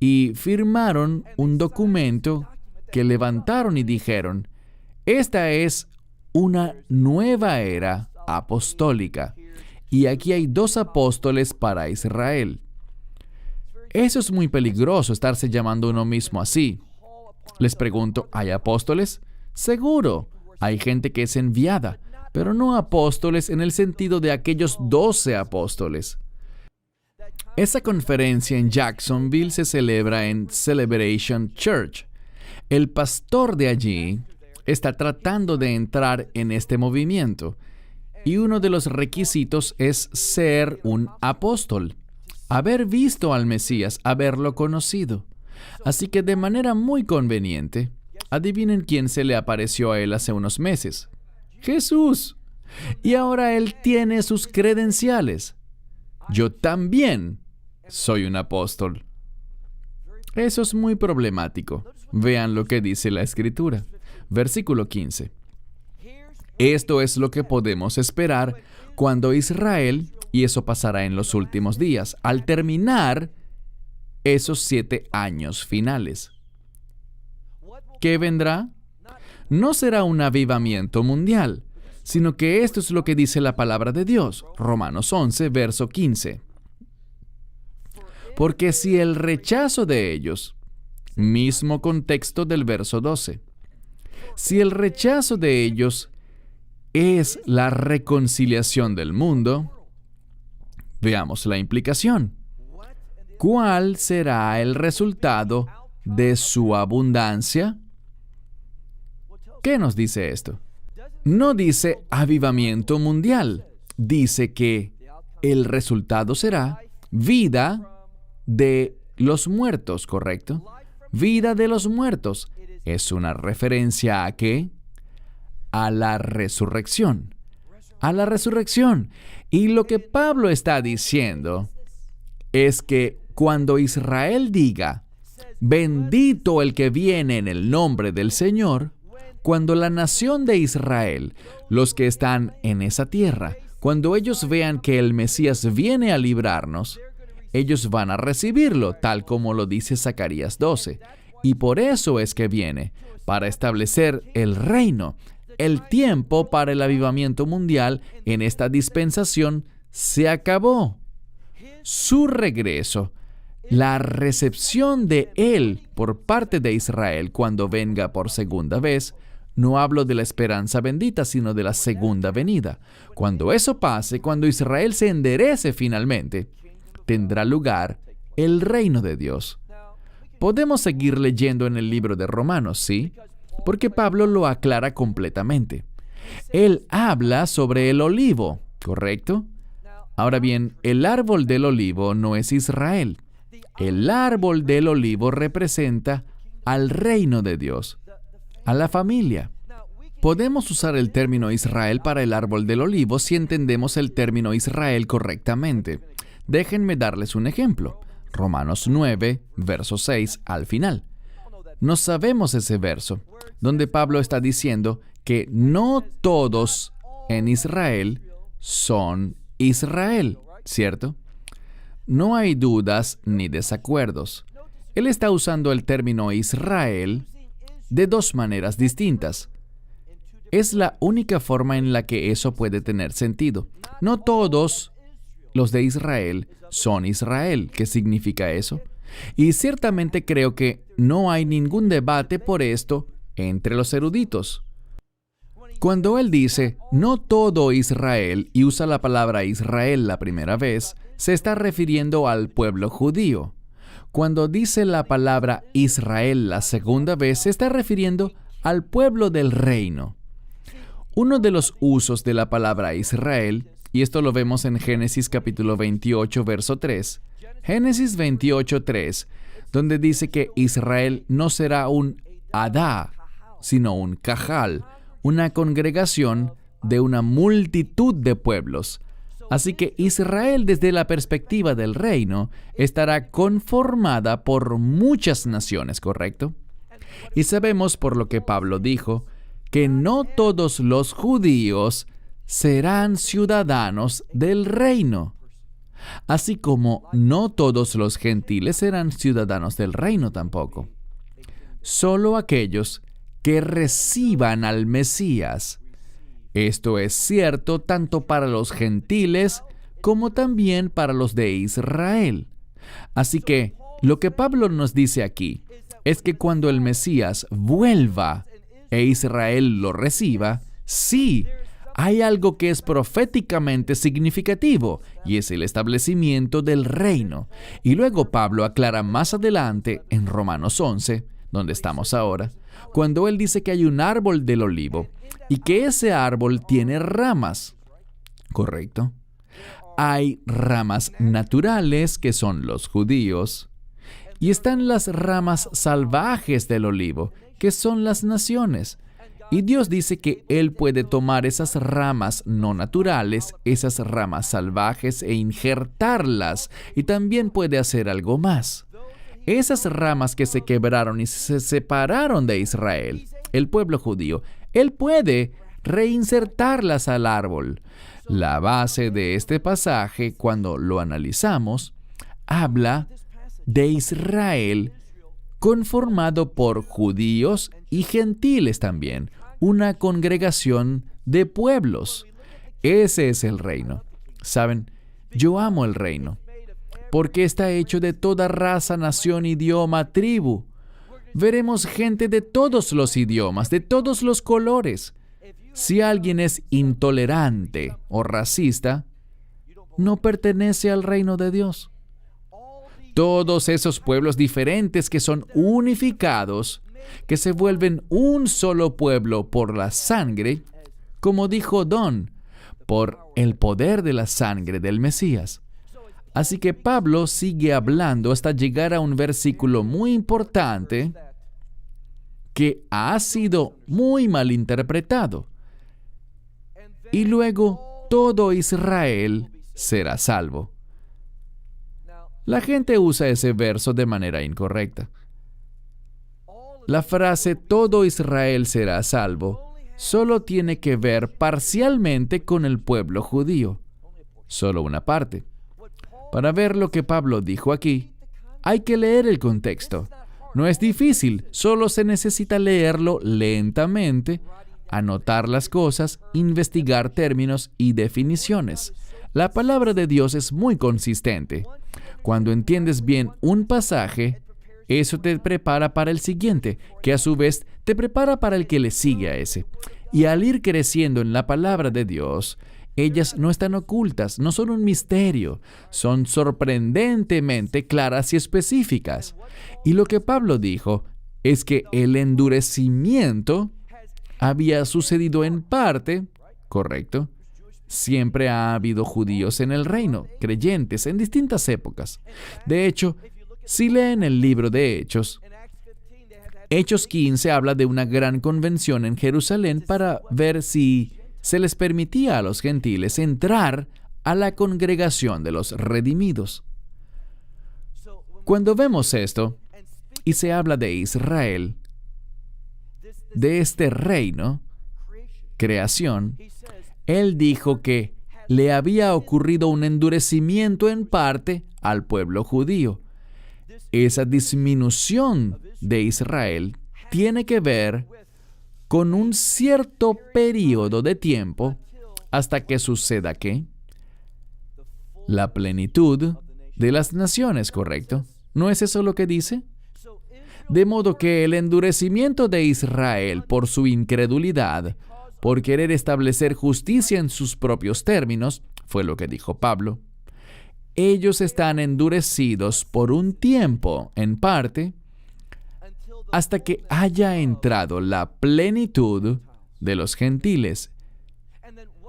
y firmaron un documento que levantaron y dijeron, esta es una nueva era apostólica y aquí hay 2 apóstoles para Israel. Eso es muy peligroso, estarse llamando uno mismo así. Les pregunto, ¿hay apóstoles? Seguro. Hay gente que es enviada, pero no apóstoles en el sentido de aquellos 12 apóstoles. Esa conferencia en Jacksonville se celebra en Celebration Church. El pastor de allí está tratando de entrar en este movimiento y uno de los requisitos es ser un apóstol, haber visto al Mesías, haberlo conocido. Así que de manera muy conveniente, adivinen quién se le apareció a él hace unos meses. Jesús. Y ahora él tiene sus credenciales. Yo también soy un apóstol. Eso es muy problemático. Vean lo que dice la Escritura. Versículo 15. Esto es lo que podemos esperar cuando Israel, y eso pasará en los últimos días, al terminar esos 7 años finales. ¿Qué vendrá? No será un avivamiento mundial, sino que esto es lo que dice la palabra de Dios. Romanos 11, verso 15. Porque si el rechazo de ellos, mismo contexto del verso 12, si el rechazo de ellos es la reconciliación del mundo, veamos la implicación. ¿Cuál será el resultado de su abundancia? ¿Qué nos dice esto? No dice avivamiento mundial. Dice que el resultado será vida de los muertos, ¿correcto? Vida de los muertos. ¿Es una referencia a qué? A la resurrección. A la resurrección. Y lo que Pablo está diciendo es que cuando Israel diga, bendito el que viene en el nombre del Señor, cuando la nación de Israel, los que están en esa tierra, cuando ellos vean que el Mesías viene a librarnos, ellos van a recibirlo, tal como lo dice Zacarías 12. Y por eso es que viene, para establecer el reino. El tiempo para el avivamiento mundial en esta dispensación se acabó. Su regreso, la recepción de Él por parte de Israel cuando venga por segunda vez, no hablo de la esperanza bendita, sino de la segunda venida. Cuando eso pase, cuando Israel se enderece finalmente, tendrá lugar el reino de Dios. Podemos seguir leyendo en el libro de Romanos, ¿sí? Porque Pablo lo aclara completamente. Él habla sobre el olivo, ¿correcto? Ahora bien, el árbol del olivo no es Israel. El árbol del olivo representa al reino de Dios, a la familia. Podemos usar el término Israel para el árbol del olivo si entendemos el término Israel correctamente. Déjenme darles un ejemplo. Romanos 9, verso 6 al final. No sabemos ese verso, donde Pablo está diciendo que no todos en Israel son Israel, ¿cierto? No hay dudas ni desacuerdos. Él está usando el término Israel de dos maneras distintas. Es la única forma en la que eso puede tener sentido. No todos los de Israel son Israel. ¿Qué significa eso? Y ciertamente creo que no hay ningún debate por esto entre los eruditos. Cuando él dice, no todo Israel, y usa la palabra Israel la primera vez, se está refiriendo al pueblo judío. Cuando dice la palabra Israel la segunda vez, se está refiriendo al pueblo del reino. Uno de los usos de la palabra Israel, y esto lo vemos en Génesis capítulo 28, verso 3. Génesis 28, 3, donde dice que Israel no será un Adá, sino un Cajal, una congregación de una multitud de pueblos. Así que Israel, desde la perspectiva del reino, estará conformada por muchas naciones, ¿correcto? Y sabemos por lo que Pablo dijo, que no todos los judíos serán ciudadanos del reino, así como no todos los gentiles serán ciudadanos del reino tampoco. Solo aquellos que reciban al Mesías. Esto es cierto tanto para los gentiles como también para los de Israel. Así que lo que Pablo nos dice aquí es que cuando el Mesías vuelva e Israel lo reciba, sí, hay algo que es proféticamente significativo, y es el establecimiento del reino. Y luego Pablo aclara más adelante, en Romanos 11, donde estamos ahora, cuando él dice que hay un árbol del olivo, y que ese árbol tiene ramas. ¿Correcto? Hay ramas naturales, que son los judíos, y están las ramas salvajes del olivo, que son las naciones. Y Dios dice que Él puede tomar esas ramas no naturales, esas ramas salvajes, e injertarlas, y también puede hacer algo más. Esas ramas que se quebraron y se separaron de Israel, el pueblo judío, Él puede reinsertarlas al árbol. La base de este pasaje, cuando lo analizamos, habla de Israel conformado por judíos y gentiles también, una congregación de pueblos. Ese es el reino. ¿Saben? Yo amo el reino, porque está hecho de toda raza, nación, idioma, tribu. Veremos gente de todos los idiomas, de todos los colores. Si alguien es intolerante o racista, no pertenece al reino de Dios. Todos esos pueblos diferentes que son unificados, que se vuelven un solo pueblo por la sangre, como dijo Don, por el poder de la sangre del Mesías. Así que Pablo sigue hablando hasta llegar a un versículo muy importante que ha sido muy mal interpretado. Y luego todo Israel será salvo. La gente usa ese verso de manera incorrecta. La frase todo Israel será salvo solo tiene que ver parcialmente con el pueblo judío, solo una parte. Para ver lo que Pablo dijo aquí, hay que leer el contexto. No es difícil, solo se necesita leerlo lentamente, anotar las cosas, investigar términos y definiciones. La palabra de Dios es muy consistente. Cuando entiendes bien un pasaje, eso te prepara para el siguiente, que a su vez te prepara para el que le sigue a ese. Y al ir creciendo en la palabra de Dios, ellas no están ocultas, no son un misterio, son sorprendentemente claras y específicas. Y lo que Pablo dijo es que el endurecimiento había sucedido en parte, ¿correcto? Siempre ha habido judíos en el reino, creyentes en distintas épocas. De hecho, si leen el libro de Hechos, Hechos 15 habla de una gran convención en Jerusalén para ver si se les permitía a los gentiles entrar a la congregación de los redimidos. Cuando vemos esto, y se habla de Israel, de este reino, creación, él dijo que le había ocurrido un endurecimiento en parte al pueblo judío. Esa disminución de Israel tiene que ver con un cierto periodo de tiempo hasta que suceda ¿qué? La plenitud de las naciones, ¿correcto? ¿No es eso lo que dice? De modo que el endurecimiento de Israel por su incredulidad, por querer establecer justicia en sus propios términos, fue lo que dijo Pablo. Ellos están endurecidos por un tiempo, en parte, hasta que haya entrado la plenitud de los gentiles.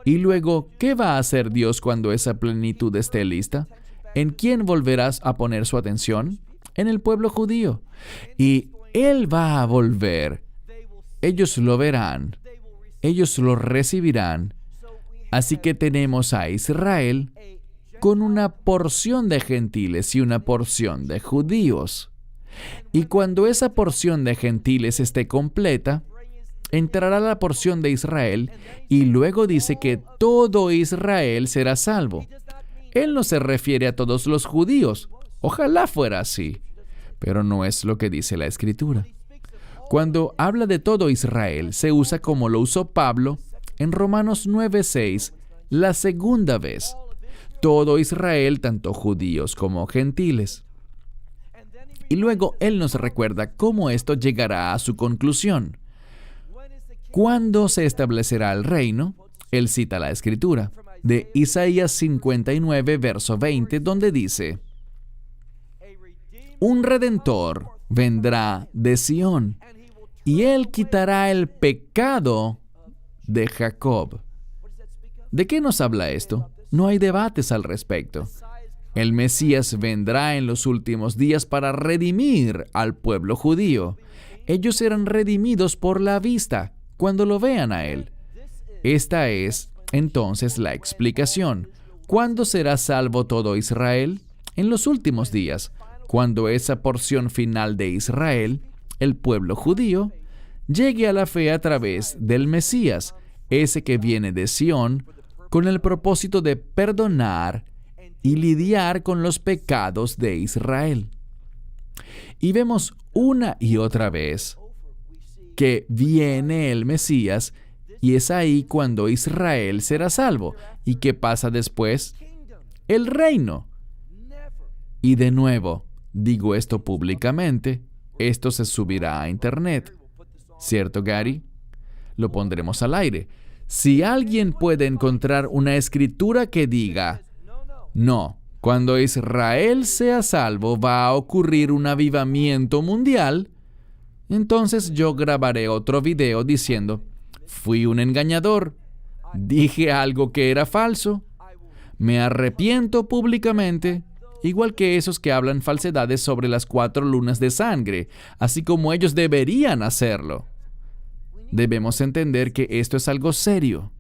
Y luego, ¿qué va a hacer Dios cuando esa plenitud esté lista? ¿En quién volverás a poner su atención? En el pueblo judío. Y Él va a volver. Ellos lo verán. Ellos lo recibirán. Así que tenemos a Israel con una porción de gentiles y una porción de judíos. Y cuando esa porción de gentiles esté completa, entrará la porción de Israel y luego dice que todo Israel será salvo. Él no se refiere a todos los judíos. Ojalá fuera así, pero no es lo que dice la Escritura. Cuando habla de todo Israel, se usa como lo usó Pablo en Romanos 9:6, la segunda vez. Todo Israel, tanto judíos como gentiles. Y luego él nos recuerda cómo esto llegará a su conclusión. ¿Cuándo se establecerá el reino? Él cita la Escritura de Isaías 59, verso 20, donde dice: un Redentor vendrá de Sión, y Él quitará el pecado de Jacob. ¿De qué nos habla esto? No hay debates al respecto. El Mesías vendrá en los últimos días para redimir al pueblo judío. Ellos serán redimidos por la vista cuando lo vean a Él. Esta es, entonces, la explicación. ¿Cuándo será salvo todo Israel? En los últimos días, cuando esa porción final de Israel, el pueblo judío, llegue a la fe a través del Mesías, ese que viene de Sión, con el propósito de perdonar y lidiar con los pecados de Israel. Y vemos una y otra vez que viene el Mesías, y es ahí cuando Israel será salvo. ¿Y qué pasa después? El reino. Y de nuevo, digo esto públicamente, esto se subirá a internet. ¿Cierto, Gary? Lo pondremos al aire. Si alguien puede encontrar una escritura que diga: no, cuando Israel sea salvo va a ocurrir un avivamiento mundial, entonces yo grabaré otro video diciendo: fui un engañador, dije algo que era falso, me arrepiento públicamente, igual que esos que hablan falsedades sobre las 4 lunas de sangre, así como ellos deberían hacerlo. Debemos entender que esto es algo serio.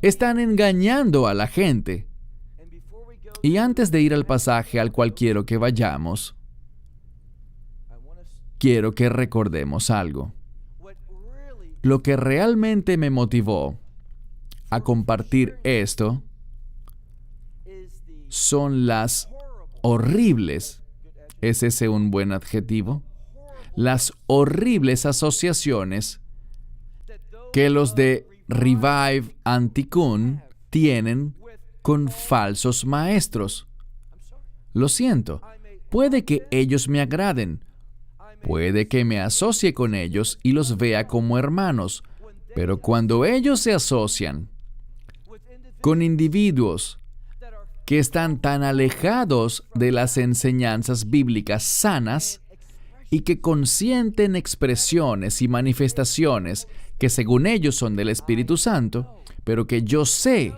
Están engañando a la gente. Y antes de ir al pasaje al cual quiero que vayamos, quiero que recordemos algo. Lo que realmente me motivó a compartir esto son las horribles, ¿es ese un buen adjetivo? Las horribles asociaciones que los de Revive Antiquón tienen con falsos maestros. Lo siento, puede que ellos me agraden, puede que me asocie con ellos y los vea como hermanos, pero cuando ellos se asocian con individuos que están tan alejados de las enseñanzas bíblicas sanas y que consienten expresiones y manifestaciones que según ellos son del Espíritu Santo, pero que yo sé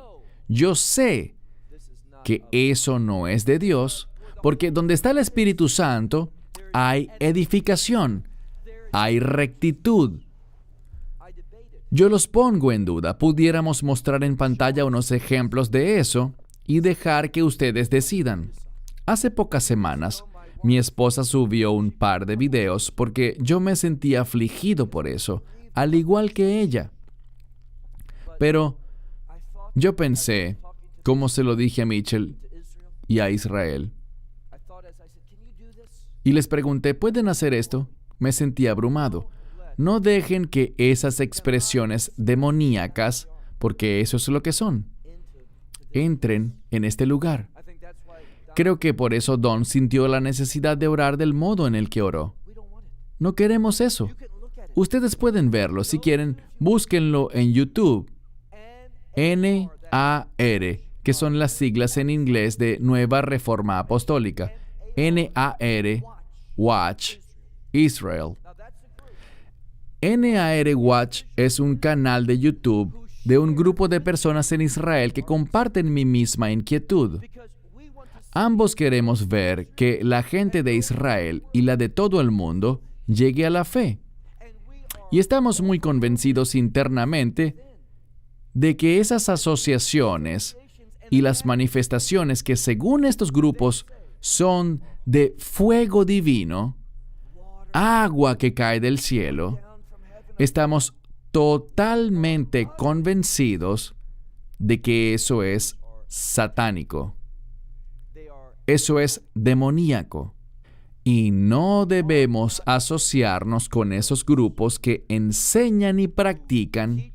que eso no es de Dios, porque donde está el Espíritu Santo hay edificación, hay rectitud. Yo los pongo en duda. Pudiéramos mostrar en pantalla unos ejemplos de eso y dejar que ustedes decidan. Hace pocas semanas, mi esposa subió un par de videos porque yo me sentía afligido por eso, al igual que ella. Pero yo pensé, como se lo dije a Mitchell y a Israel, y les pregunté, ¿pueden hacer esto? Me sentí abrumado. No dejen que esas expresiones demoníacas, porque eso es lo que son, entren en este lugar. Creo que por eso Don sintió la necesidad de orar del modo en el que oró. No queremos eso. Ustedes pueden verlo. Si quieren, búsquenlo en YouTube. NAR, que son las siglas en inglés de Nueva Reforma Apostólica. NAR Watch Israel. NAR Watch es un canal de YouTube de un grupo de personas en Israel que comparten mi misma inquietud. Ambos queremos ver que la gente de Israel y la de todo el mundo llegue a la fe. Y estamos muy convencidos internamente de que esas asociaciones y las manifestaciones que según estos grupos son de fuego divino, agua que cae del cielo, estamos totalmente convencidos de que eso es satánico. Eso es demoníaco. Y no debemos asociarnos con esos grupos que enseñan y practican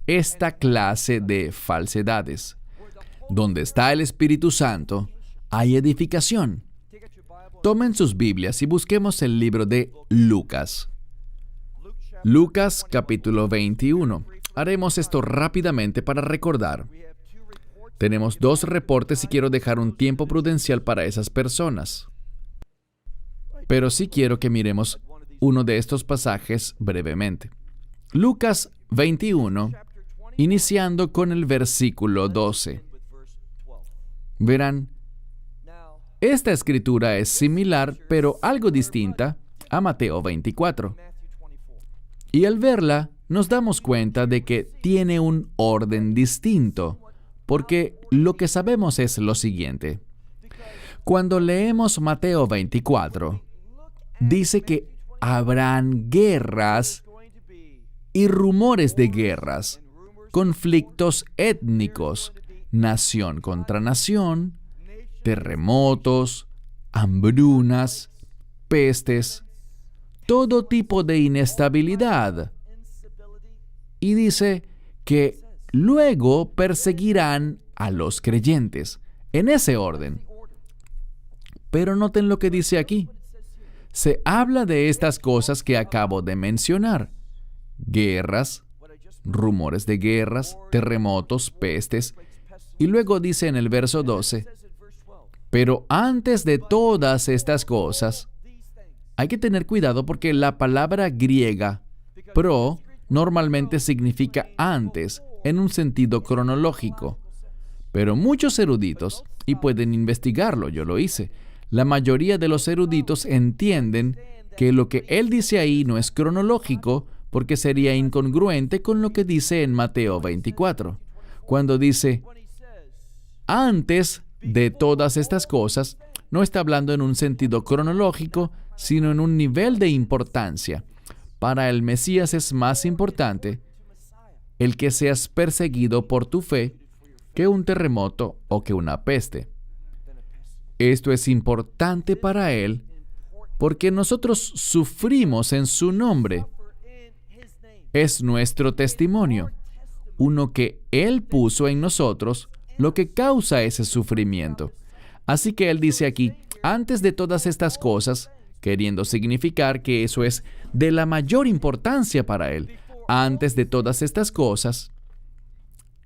esta clase de falsedades. Donde está el Espíritu Santo, hay edificación. Tomen sus Biblias y busquemos el libro de Lucas. Lucas capítulo 21. Haremos esto rápidamente para recordar. Tenemos 2 reportes y quiero dejar un tiempo prudencial para esas personas. Pero sí quiero que miremos uno de estos pasajes brevemente. Lucas 21, iniciando con el versículo 12. Verán, esta escritura es similar, pero algo distinta a Mateo 24. Y al verla, nos damos cuenta de que tiene un orden distinto, porque lo que sabemos es lo siguiente. Cuando leemos Mateo 24, dice que habrán guerras y rumores de guerras, conflictos étnicos, nación contra nación, terremotos, hambrunas, pestes, todo tipo de inestabilidad. Y dice que luego perseguirán a los creyentes, en ese orden. Pero noten lo que dice aquí. Se habla de estas cosas que acabo de mencionar: guerras, rumores de guerras, terremotos, pestes. Y luego dice en el verso 12, pero antes de todas estas cosas, hay que tener cuidado porque la palabra griega pro normalmente significa antes, en un sentido cronológico. Pero muchos eruditos, y pueden investigarlo, yo lo hice, la mayoría de los eruditos entienden que lo que él dice ahí no es cronológico porque sería incongruente con lo que dice en Mateo 24. Cuando dice, antes de todas estas cosas, no está hablando en un sentido cronológico, sino en un nivel de importancia. Para el Mesías es más importante el que seas perseguido por tu fe que un terremoto o que una peste. Esto es importante para Él porque nosotros sufrimos en su nombre. Es nuestro testimonio, uno que Él puso en nosotros, lo que causa ese sufrimiento. Así que Él dice aquí, antes de todas estas cosas, queriendo significar que eso es de la mayor importancia para Él. Antes de todas estas cosas,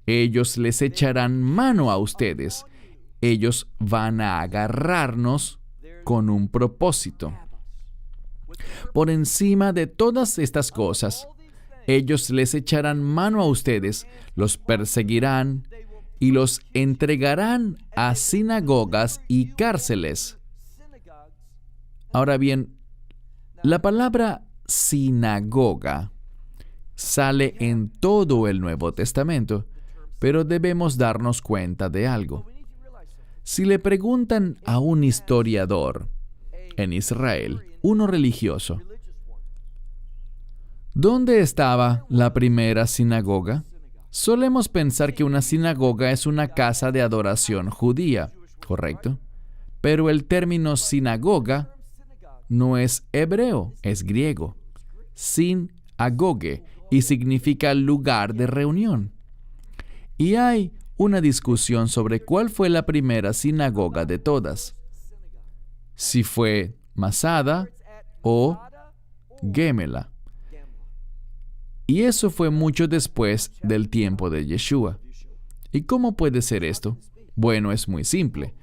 ellos les echarán mano a ustedes. Ellos van a agarrarnos con un propósito. Por encima de todas estas cosas, ellos les echarán mano a ustedes, los perseguirán y los entregarán a sinagogas y cárceles. Ahora bien, la palabra sinagoga sale en todo el Nuevo Testamento, pero debemos darnos cuenta de algo. Si le preguntan a un historiador en Israel, uno religioso, ¿dónde estaba la primera sinagoga? Solemos pensar que una sinagoga es una casa de adoración judía, ¿correcto? Pero el término sinagoga no es hebreo, es griego. Sin agoge, y significa lugar de reunión. Y hay una discusión sobre cuál fue la primera sinagoga de todas. Si fue Masada o Gemela. Y eso fue mucho después del tiempo de Yeshua. ¿Y cómo puede ser esto? Bueno, es muy simple.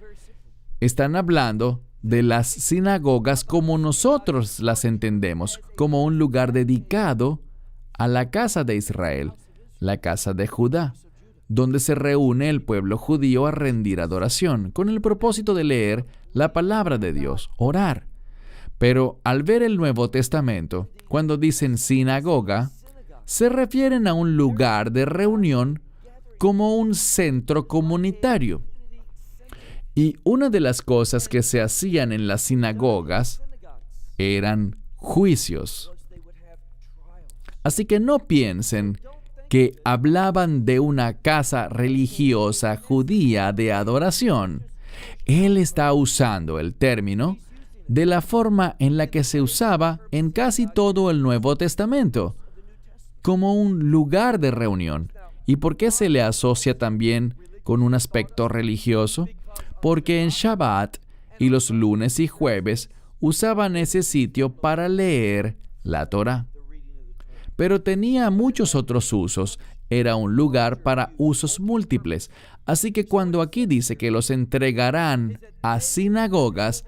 Están hablando de las sinagogas como nosotros las entendemos, como un lugar dedicado a la casa de Israel, la casa de Judá, donde se reúne el pueblo judío a rendir adoración, con el propósito de leer la palabra de Dios, orar. Pero al ver el Nuevo Testamento, cuando dicen sinagoga, se refieren a un lugar de reunión como un centro comunitario. Y una de las cosas que se hacían en las sinagogas eran juicios. Así que no piensen que hablaban de una casa religiosa judía de adoración. Él está usando el término de la forma en la que se usaba en casi todo el Nuevo Testamento, como un lugar de reunión. ¿Y por qué se le asocia también con un aspecto religioso? Porque en Shabbat y los lunes y jueves usaban ese sitio para leer la Torá. pero tenía muchos otros usos. Era un lugar para usos múltiples. Así que cuando aquí dice que los entregarán a sinagogas,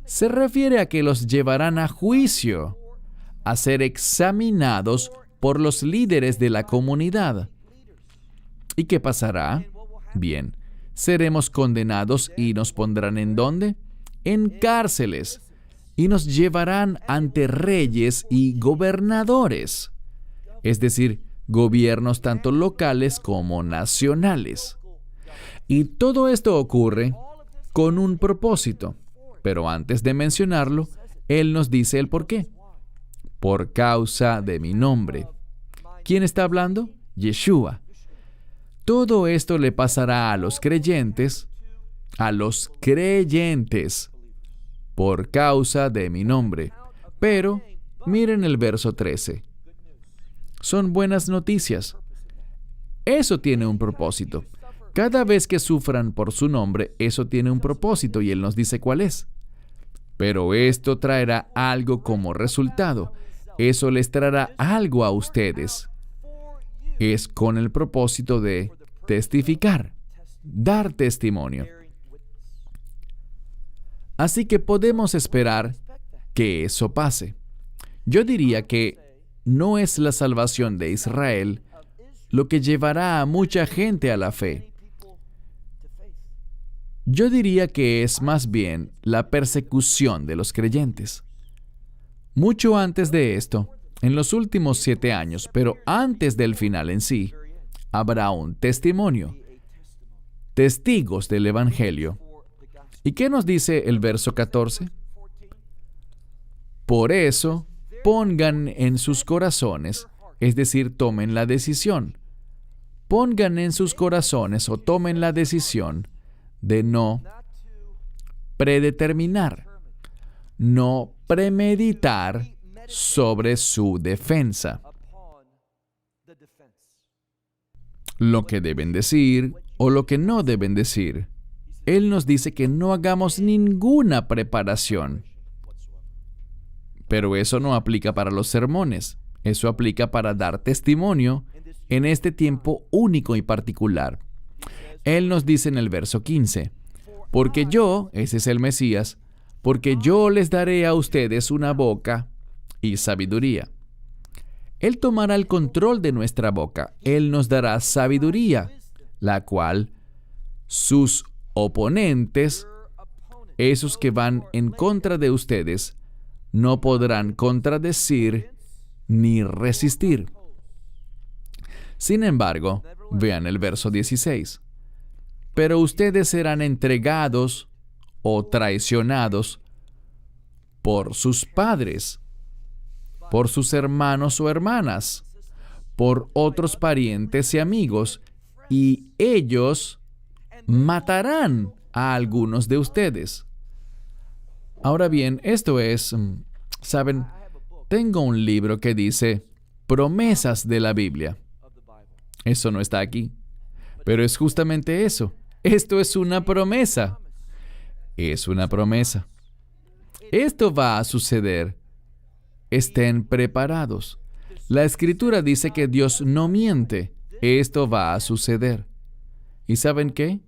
se refiere a que los llevarán a juicio, a ser examinados por los líderes de la comunidad. ¿Y qué pasará? Bien, seremos condenados y nos pondrán ¿en dónde? En cárceles, y nos llevarán ante reyes y gobernadores, es decir, gobiernos tanto locales como nacionales. Y todo esto ocurre con un propósito, pero antes de mencionarlo, Él nos dice el por qué. Por causa de mi nombre. ¿Quién está hablando? Yeshua. Todo esto le pasará a los creyentes, por causa de mi nombre. Pero, miren el verso 13. Son buenas noticias. Eso tiene un propósito. Cada vez que sufran por su nombre, eso tiene un propósito y Él nos dice cuál es. Pero esto traerá algo como resultado. Eso les traerá algo a ustedes. Es con el propósito de testificar, dar testimonio. Así que podemos esperar que eso pase. Yo diría que no es la salvación de Israel lo que llevará a mucha gente a la fe. Yo diría que es más bien la persecución de los creyentes. Mucho antes de esto, en los últimos 7 años, pero antes del final en sí, habrá un testimonio, testigos del Evangelio. ¿Y qué nos dice el verso 14? Por eso, pongan en sus corazones, es decir, tomen la decisión. Pongan en sus corazones o tomen la decisión de no predeterminar, no premeditar sobre su defensa. Lo que deben decir o lo que no deben decir. Él nos dice que no hagamos ninguna preparación. Pero eso no aplica para los sermones. Eso aplica para dar testimonio en este tiempo único y particular. Él nos dice en el verso 15, porque yo, ese es el Mesías, porque yo les daré a ustedes una boca y sabiduría. Él tomará el control de nuestra boca. Él nos dará sabiduría, la cual sus oponentes, esos que van en contra de ustedes, no podrán contradecir ni resistir. Sin embargo, vean el verso 16. Pero ustedes serán entregados o traicionados por sus padres, por sus hermanos o hermanas, por otros parientes y amigos, y ellos matarán a algunos de ustedes. Ahora bien, esto es, ¿saben? Tengo un libro que dice Promesas de la Biblia. Eso no está aquí, pero es justamente eso. Esto es una promesa. Es una promesa. Esto va a suceder. Estén preparados. La Escritura dice que Dios no miente. Esto va a suceder. ¿Y saben qué?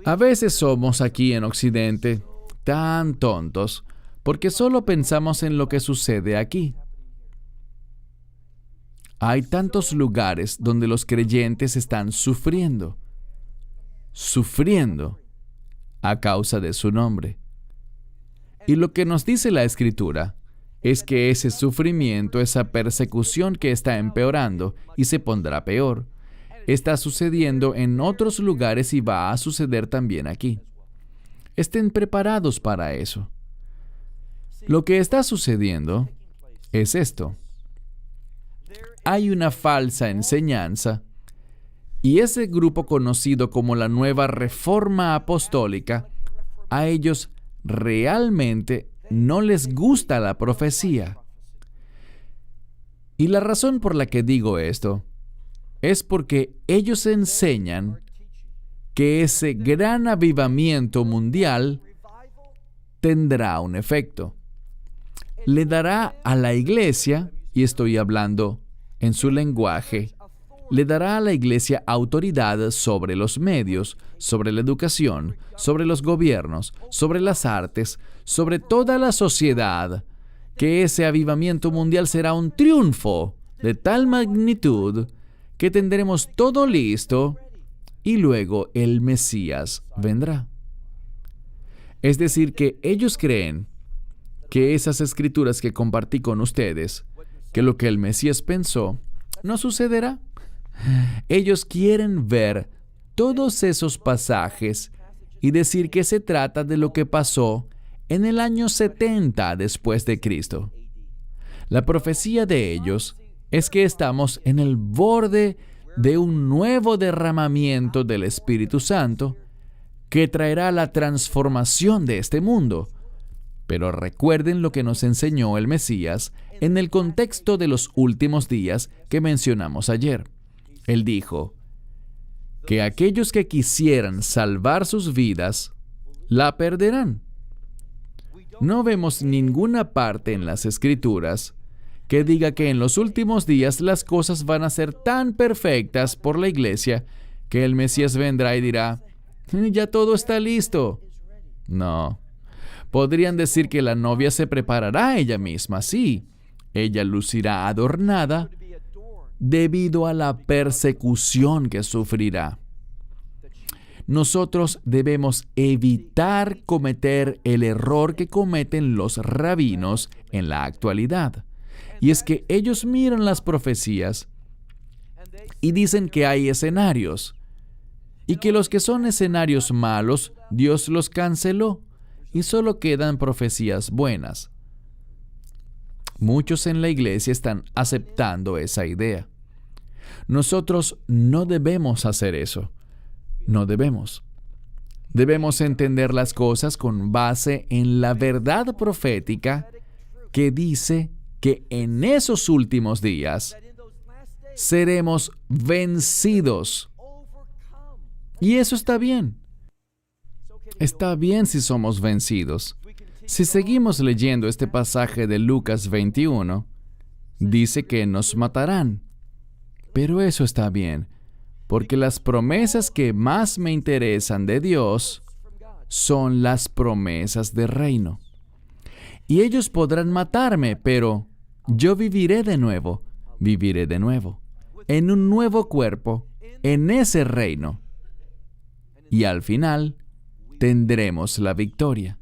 A veces somos aquí en Occidente tan tontos porque solo pensamos en lo que sucede aquí. Hay tantos lugares donde los creyentes están sufriendo a causa de su nombre. Y lo que nos dice la Escritura es que ese sufrimiento, esa persecución que está empeorando y se pondrá peor, está sucediendo en otros lugares y va a suceder también aquí. Estén preparados para eso. Lo que está sucediendo es esto. Hay una falsa enseñanza y ese grupo conocido como la Nueva Reforma Apostólica, a ellos realmente no les gusta la profecía. Y la razón por la que digo esto es porque ellos enseñan que ese gran avivamiento mundial tendrá un efecto. Le dará a la iglesia y estoy hablando en su lenguaje, le dará a la iglesia autoridad sobre los medios, sobre la educación, sobre los gobiernos, sobre las artes, sobre toda la sociedad, que ese avivamiento mundial será un triunfo de tal magnitud que tendremos todo listo y luego el Mesías vendrá. Es decir, que ellos creen que esas escrituras que compartí con ustedes, que lo que el Mesías pensó, no sucederá. Ellos quieren ver todos esos pasajes y decir que se trata de lo que pasó en el año 70 después de Cristo. La profecía de ellos es que estamos en el borde de un nuevo derramamiento del Espíritu Santo que traerá la transformación de este mundo. Pero recuerden lo que nos enseñó el Mesías en el contexto de los últimos días que mencionamos ayer. Él dijo que aquellos que quisieran salvar sus vidas, la perderán. No vemos ninguna parte en las Escrituras que diga que en los últimos días las cosas van a ser tan perfectas por la iglesia que el Mesías vendrá y dirá, ya todo está listo. No. Podrían decir que la novia se preparará ella misma, sí. Ella lucirá adornada debido a la persecución que sufrirá. Nosotros debemos evitar cometer el error que cometen los rabinos en la actualidad. Y es que ellos miran las profecías y dicen que hay escenarios, y que los que son escenarios malos, Dios los canceló, y solo quedan profecías buenas. Muchos en la iglesia están aceptando esa idea. Nosotros no debemos hacer eso. No debemos. Debemos entender las cosas con base en la verdad profética que dice que en esos últimos días seremos vencidos. Y eso está bien. Está bien si somos vencidos. Si seguimos leyendo este pasaje de Lucas 21, dice que nos matarán. Pero eso está bien, porque las promesas que más me interesan de Dios son las promesas de reino. Y ellos podrán matarme, pero yo viviré de nuevo, en un nuevo cuerpo, en ese reino. Y al final, tendremos la victoria.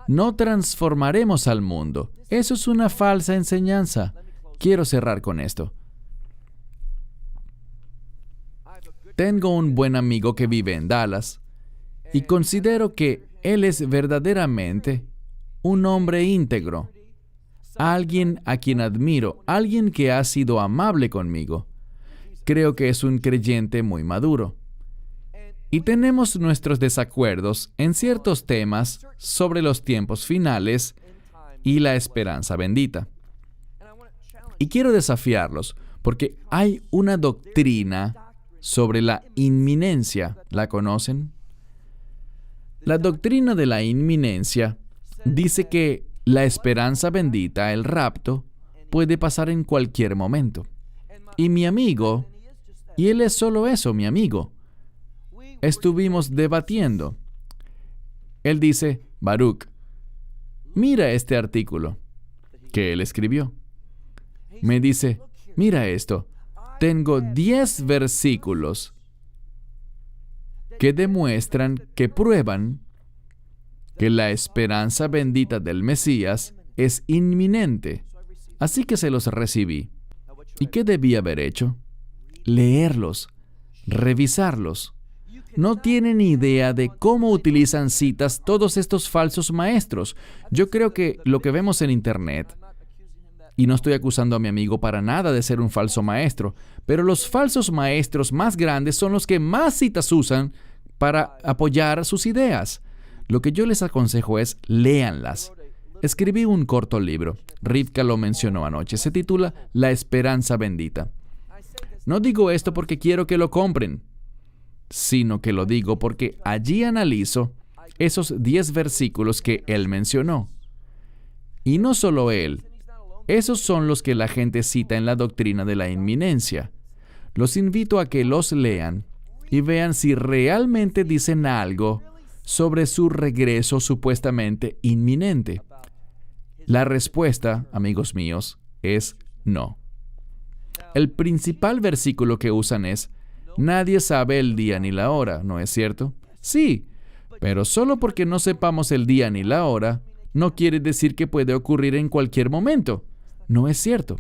No transformaremos al mundo. Eso es una falsa enseñanza. Quiero cerrar con esto. Tengo un buen amigo que vive en Dallas y considero que él es verdaderamente un hombre íntegro, alguien a quien admiro, alguien que ha sido amable conmigo. Creo que es un creyente muy maduro. Y tenemos nuestros desacuerdos en ciertos temas sobre los tiempos finales y la esperanza bendita. Y quiero desafiarlos porque hay una doctrina sobre la inminencia. ¿La conocen? La doctrina de la inminencia dice que la esperanza bendita, el rapto, puede pasar en cualquier momento. Y mi amigo, y él es solo eso, mi amigo, estuvimos debatiendo. Él dice, Baruch, mira este artículo que él escribió. Me dice, mira esto, tengo 10 versículos que demuestran, que prueban que la esperanza bendita del Mesías es inminente. Así que se los recibí. ¿Y qué debí haber hecho? Leerlos, revisarlos. No tienen idea de cómo utilizan citas todos estos falsos maestros. Yo creo que lo que vemos en Internet, y no estoy acusando a mi amigo para nada de ser un falso maestro, pero los falsos maestros más grandes son los que más citas usan para apoyar sus ideas. Lo que yo les aconsejo es, léanlas. Escribí un corto libro, Rivka lo mencionó anoche, se titula La Esperanza Bendita. No digo esto porque quiero que lo compren, sino que lo digo porque allí analizo esos 10 versículos que él mencionó. Y no solo él, Esos son los que la gente cita en la doctrina de la inminencia. Los invito a que los lean y vean si realmente dicen algo sobre su regreso supuestamente inminente. La respuesta, amigos míos, es no. El principal versículo que usan es: nadie sabe el día ni la hora, ¿no es cierto? Sí, pero solo porque no sepamos el día ni la hora, no quiere decir que puede ocurrir en cualquier momento. No es cierto.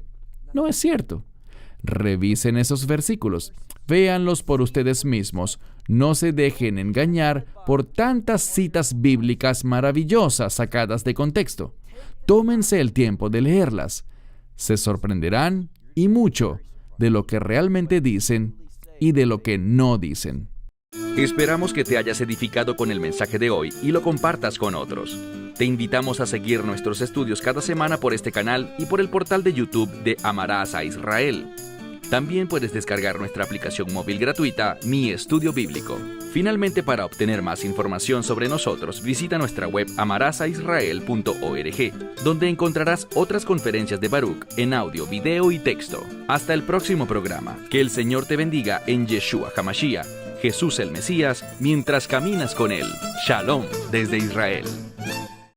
No es cierto. Revisen esos versículos. Véanlos por ustedes mismos. No se dejen engañar por tantas citas bíblicas maravillosas sacadas de contexto. Tómense el tiempo de leerlas. Se sorprenderán, y mucho, de lo que realmente dicen y de lo que no dicen. Esperamos que te hayas edificado con el mensaje de hoy y lo compartas con otros. Te invitamos a seguir nuestros estudios cada semana por este canal y por el portal de YouTube de Amarás a Israel. También puedes descargar nuestra aplicación móvil gratuita, Mi Estudio Bíblico. Finalmente, para obtener más información sobre nosotros, visita nuestra web amarasaisrael.org, donde encontrarás otras conferencias de Baruch en audio, video y texto. Hasta el próximo programa. Que el Señor te bendiga en Yeshua HaMashiach, Jesús el Mesías, mientras caminas con Él. Shalom desde Israel.